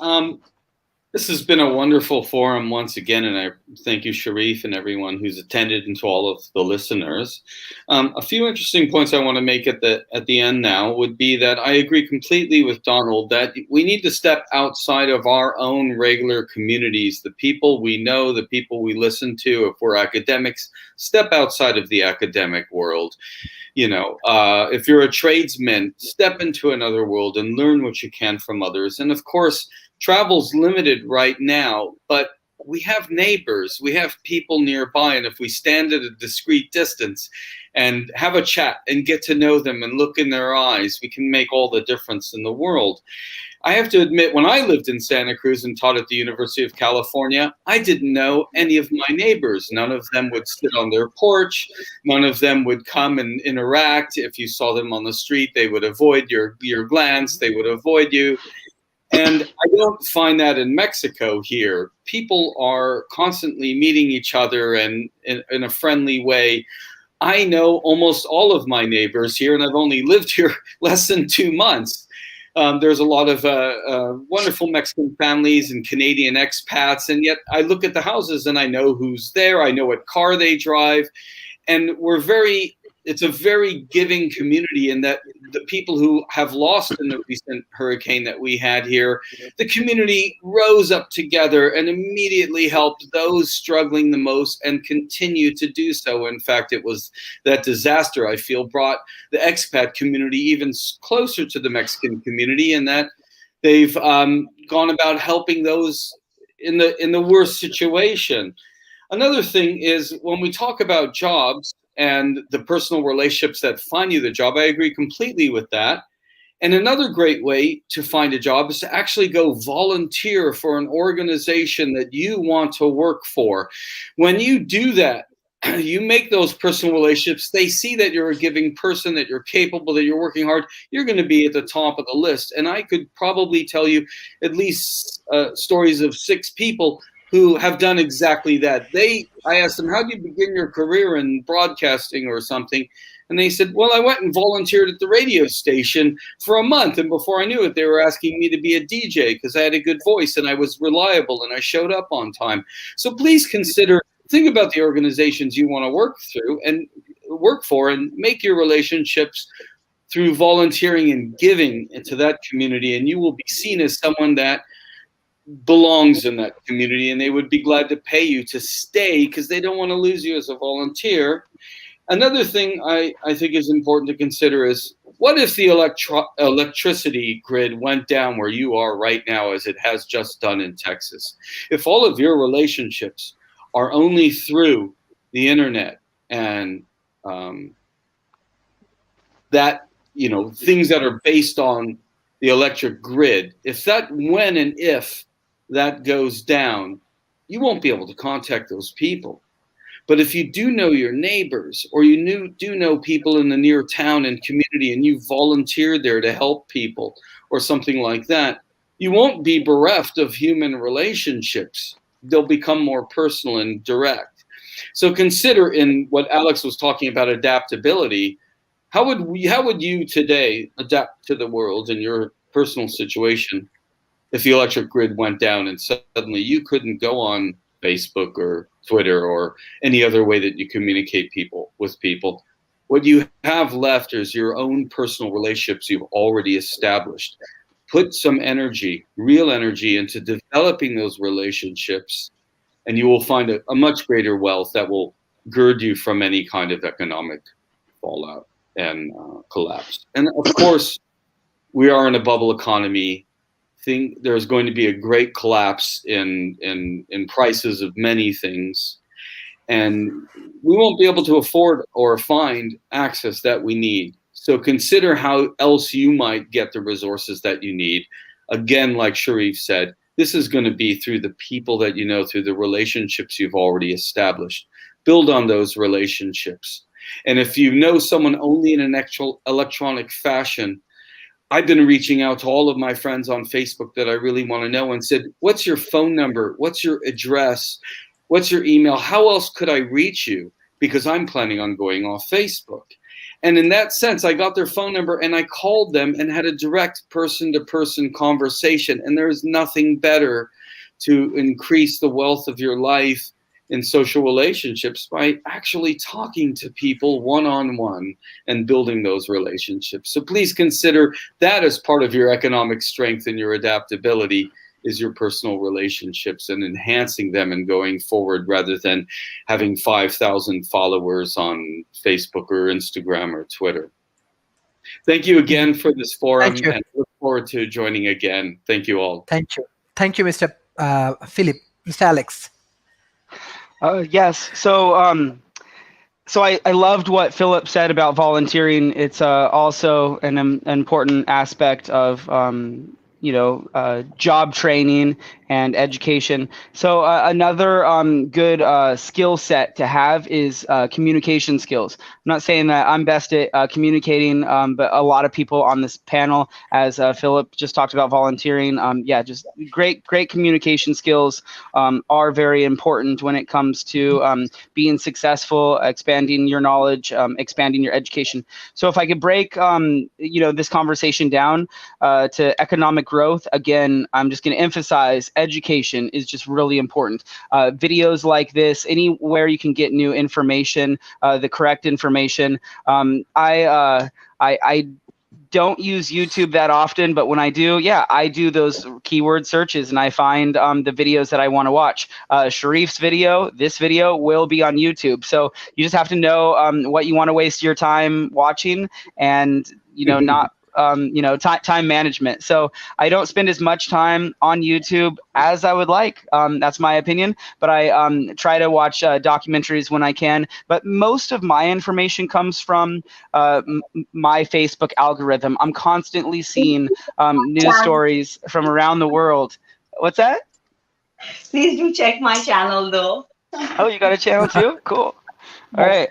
this has been a wonderful forum once again, and I thank you, Sharif, and everyone who's attended, and to all of the listeners. A few interesting points I want to make at the end now would be that I agree completely with Donald that we need to step outside of our own regular communities, the people we know, the people we listen to. If we're academics, step outside of the academic world. You know, if you're a tradesman, step into another world and learn what you can from others. And of course, travel's limited right now, but we have neighbors, we have people nearby, and if we stand at a discreet distance and have a chat and get to know them and look in their eyes, we can make all the difference in the world. I have to admit, when I lived in Santa Cruz and taught at the University of California, I didn't know any of my neighbors. None of them would sit on their porch. None of them would come and interact. If you saw them on the street, they would avoid your glance. They would avoid you. And I don't find that in Mexico here. People are constantly meeting each other and in a friendly way. I know almost all of my neighbors here, and I've only lived here less than 2 months. There's a lot of wonderful Mexican families and Canadian expats, and yet I look at the houses and I know who's there. I know what car they drive, and it's a very giving community in that the people who have lost in the recent hurricane that we had here, the community rose up together and immediately helped those struggling the most and continue to do so. In fact, it was that disaster, I feel, brought the expat community even closer to the Mexican community, in that they've gone about helping those in the worst situation. Another thing is, when we talk about jobs and the personal relationships that find you the job, I agree completely with that. And another great way to find a job is to actually go volunteer for an organization that you want to work for. When you do that, you make those personal relationships. They see that you're a giving person, that you're capable, that you're working hard. You're going to be at the top of the list. And I could probably tell you at least stories of 6 people who have done exactly that. I asked them, how did you begin your career in broadcasting or something? And they said, well, I went and volunteered at the radio station for a month. And before I knew it, they were asking me to be a DJ because I had a good voice and I was reliable and I showed up on time. So please think about the organizations you want to work for and make your relationships through volunteering and giving into that community. And you will be seen as someone that belongs in that community, and they would be glad to pay you to stay because they don't want to lose you as a volunteer. Another thing I think is important to consider is, what if the electricity grid went down where you are right now, as it has just done in Texas? If all of your relationships are only through the internet and that, things that are based on the electric grid, if that goes down, you won't be able to contact those people. But if you do know your neighbors, or you do know people in the near town and community, and you volunteered there to help people or something like that, you won't be bereft of human relationships. They'll become more personal and direct. So consider, in what Alex was talking about, adaptability. How would you today adapt to the world in your personal situation if the electric grid went down and suddenly you couldn't go on Facebook or Twitter or any other way that you communicate with people? What you have left is your own personal relationships you've already established. Put some energy, real energy, into developing those relationships, and you will find a much greater wealth that will gird you from any kind of economic fallout and collapse. And of course, we are in a bubble economy. There's going to be a great collapse in prices of many things, and we won't be able to afford or find access that we need. So consider how else you might get the resources that you need. Again, like Sharif said, this is going to be through the people that you know, through the relationships you've already established. Build on those relationships. And if you know someone only in an electronic fashion, I've been reaching out to all of my friends on Facebook that I really want to know and said, what's your phone number? What's your address? What's your email? How else could I reach you? Because I'm planning on going off Facebook. And in that sense, I got their phone number and I called them and had a direct person-to-person conversation. And there's nothing better to increase the wealth of your life in social relationships by actually talking to people one-on-one and building those relationships. So please consider that as part of your economic strength and your adaptability, is your personal relationships and enhancing them and going forward, rather than having 5,000 followers on Facebook or Instagram or Twitter. Thank you again for this forum, and look forward to joining again. Thank you all. Thank you. Thank you, Mr. Philip. Mr. Alex. Yes. So I loved what Philip said about volunteering. It's also an important aspect of job training and education. So another good skill set to have is communication skills. I'm not saying that I'm best at communicating, but a lot of people on this panel, as Philip just talked about volunteering, just great communication skills are very important when it comes to being successful, expanding your knowledge, expanding your education. So if I could break this conversation down to economic growth, again, I'm just going to emphasize education is just really important. Videos like this, anywhere you can get new information, the correct information. I don't use YouTube that often, but when I do, I do those keyword searches and I find the videos that I want to watch. Sharif's video, this video will be on YouTube. So you just have to know what you want to waste your time watching, and not time management. So I don't spend as much time on YouTube as I would like. That's my opinion, but I try to watch documentaries when I can. But most of my information comes from my Facebook algorithm. I'm constantly seeing news stories from around the world. What's that? Please do check my channel though. Oh, you got a channel too? Cool. All right.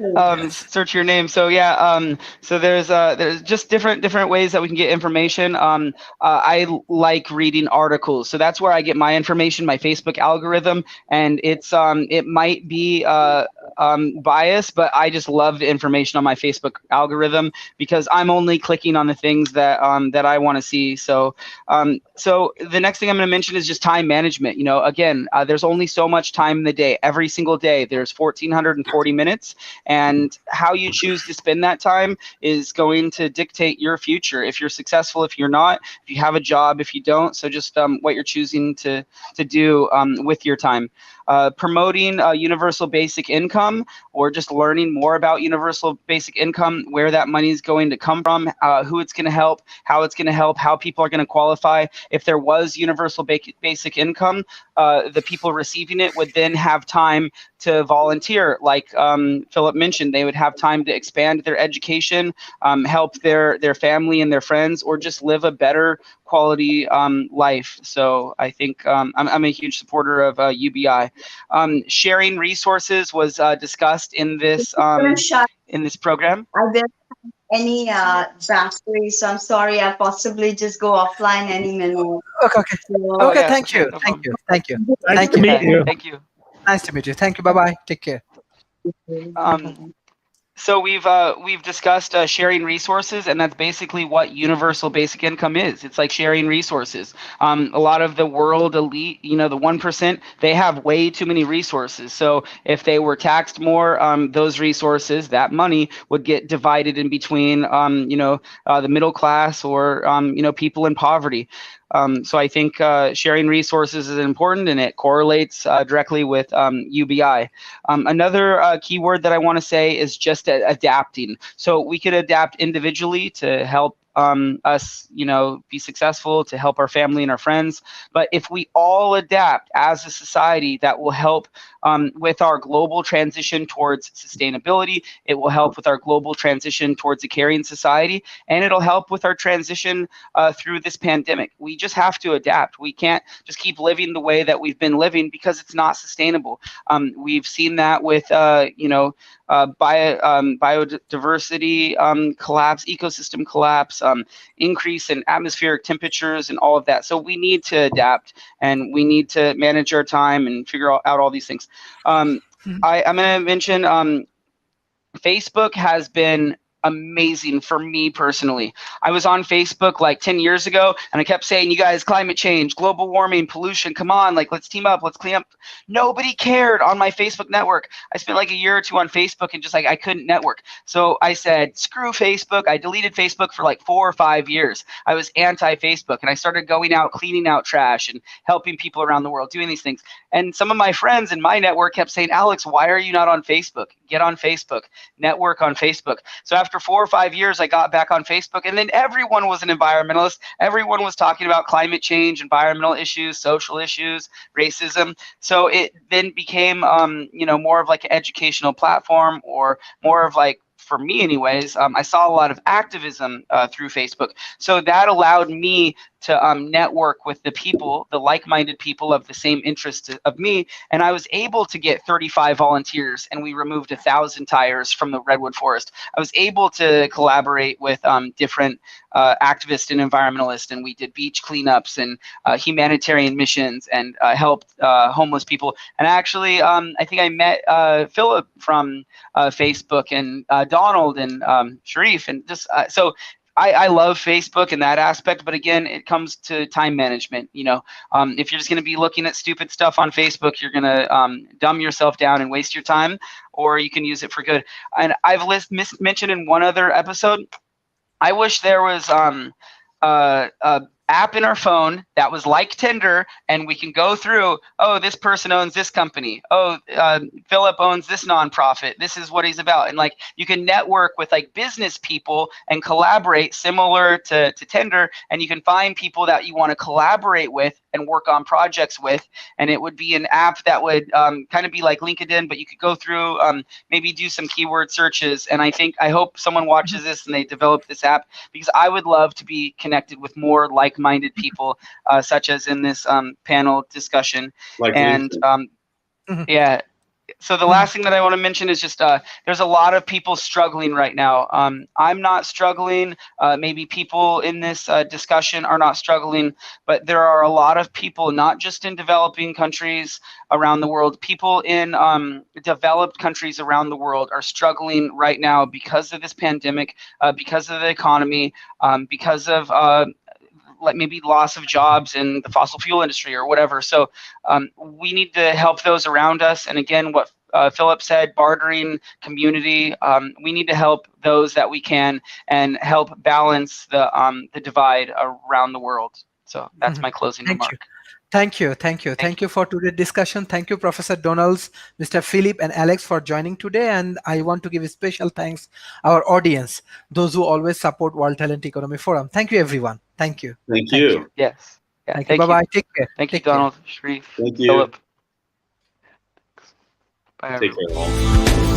Search your name. So so there's just different ways that we can get information. I like reading articles, so that's where I get my information, my Facebook algorithm, and it might be biased, but I just love the information on my Facebook algorithm because I'm only clicking on the things that that I want to see. So so the next thing I'm going to mention is just time management. Again, there's only so much time in the day. Every single day, there's 1,440 minutes. And how you choose to spend that time is going to dictate your future. If you're successful, if you're not, if you have a job, if you don't. So just what you're choosing to do with your time. Promoting universal basic income, or just learning more about universal basic income, where that money is going to come from, who it's going to help, how it's going to help, how people are going to qualify. If there was universal basic income, the people receiving it would then have time to volunteer. Like Philip mentioned, they would have time to expand their education, help their family and their friends, or just live a better quality life. So I think I'm a huge supporter of UBI. Sharing resources was discussed in this program. Are there any battery? So I'm sorry, I'll possibly just go offline any minute. Okay. So, Thank you. Thank you. Nice to meet you. Thank you. Nice to meet you. Thank you. Bye-bye. Take care. So we've discussed sharing resources, and that's basically what universal basic income is. It's like sharing resources. A lot of the world elite, the 1%, they have way too many resources. So if they were taxed more, those resources, that money would get divided in between, the middle class or, people in poverty. So I think sharing resources is important, and it correlates directly with UBI. Another keyword that I want to say is just adapting. So we could adapt individually to help us, be successful, to help our family and our friends. But if we all adapt as a society, that will help with our global transition towards sustainability. It will help with our global transition towards a caring society, and it'll help with our transition through this pandemic. We just have to adapt. We can't just keep living the way that we've been living because it's not sustainable. We've seen that with, biodiversity collapse, ecosystem collapse, increase in atmospheric temperatures, and all of that. So we need to adapt, and we need to manage our time and figure out all these things. I'm going to mention Facebook has been amazing for me personally. I was on Facebook like 10 years ago, and I kept saying, you guys, climate change, global warming, pollution, come on, like, let's team up, let's clean up. Nobody cared on my Facebook network. I spent like a year or two on Facebook and just like, I couldn't network. So I said, screw Facebook. I deleted Facebook for like 4 or 5 years. I was anti-Facebook, and I started going out, cleaning out trash and helping people around the world, doing these things. And some of my friends in my network kept saying, Alex, why are you not on Facebook? Get on Facebook, network on Facebook. So after 4 or 5 years, I got back on Facebook, and then everyone was an environmentalist. Everyone was talking about climate change, environmental issues, social issues, racism. So it then became, more of like an educational platform, or more of like, for me anyways, I saw a lot of activism through Facebook. So that allowed me to network with the people, the like-minded people of the same interests of me, and I was able to get 35 volunteers, and we removed 1,000 tires from the redwood forest. I was able to collaborate with different activists and environmentalists, and we did beach cleanups and humanitarian missions, and helped homeless people. And actually, I think I met Philip from Facebook, and Donald, and Sharif, and just so I love Facebook in that aspect, but again, it comes to time management. If you're just going to be looking at stupid stuff on Facebook, you're going to dumb yourself down and waste your time, or you can use it for good. And I've mentioned in one other episode, I wish there was a app in our phone that was like Tinder, and we can go through, oh, this person owns this company, oh, Philip owns this nonprofit, this is what he's about, and like you can network with like business people and collaborate similar to Tinder, and you can find people that you want to collaborate with and work on projects with, and it would be an app that would kind of be like LinkedIn, but you could go through, maybe do some keyword searches. And I hope someone watches this and they develop this app, because I would love to be connected with more like-minded people, such as in this panel discussion. Like and yeah. So the last thing that I want to mention is just there's a lot of people struggling right now. I'm not struggling. Maybe people in this discussion are not struggling, but there are a lot of people, not just in developing countries around the world, people in developed countries around the world are struggling right now because of this pandemic, because of the economy, because of like maybe loss of jobs in the fossil fuel industry or whatever. So we need to help those around us. And again, what Philip said, bartering, community, we need to help those that we can and help balance the divide around the world. So that's my closing remark. Thank you for today's discussion. Thank you, Professor Donalds, Mr. Philip, and Alex for joining today. And I want to give a special thanks our audience, those who always support World Talent Economy Forum. Thank you, everyone. Thank you. Thank you. Yes. Yeah, Thank you. Bye-bye. Take care. Thank you, Donald, Sharif, Thank you. Philip. Bye, Take everyone. care all.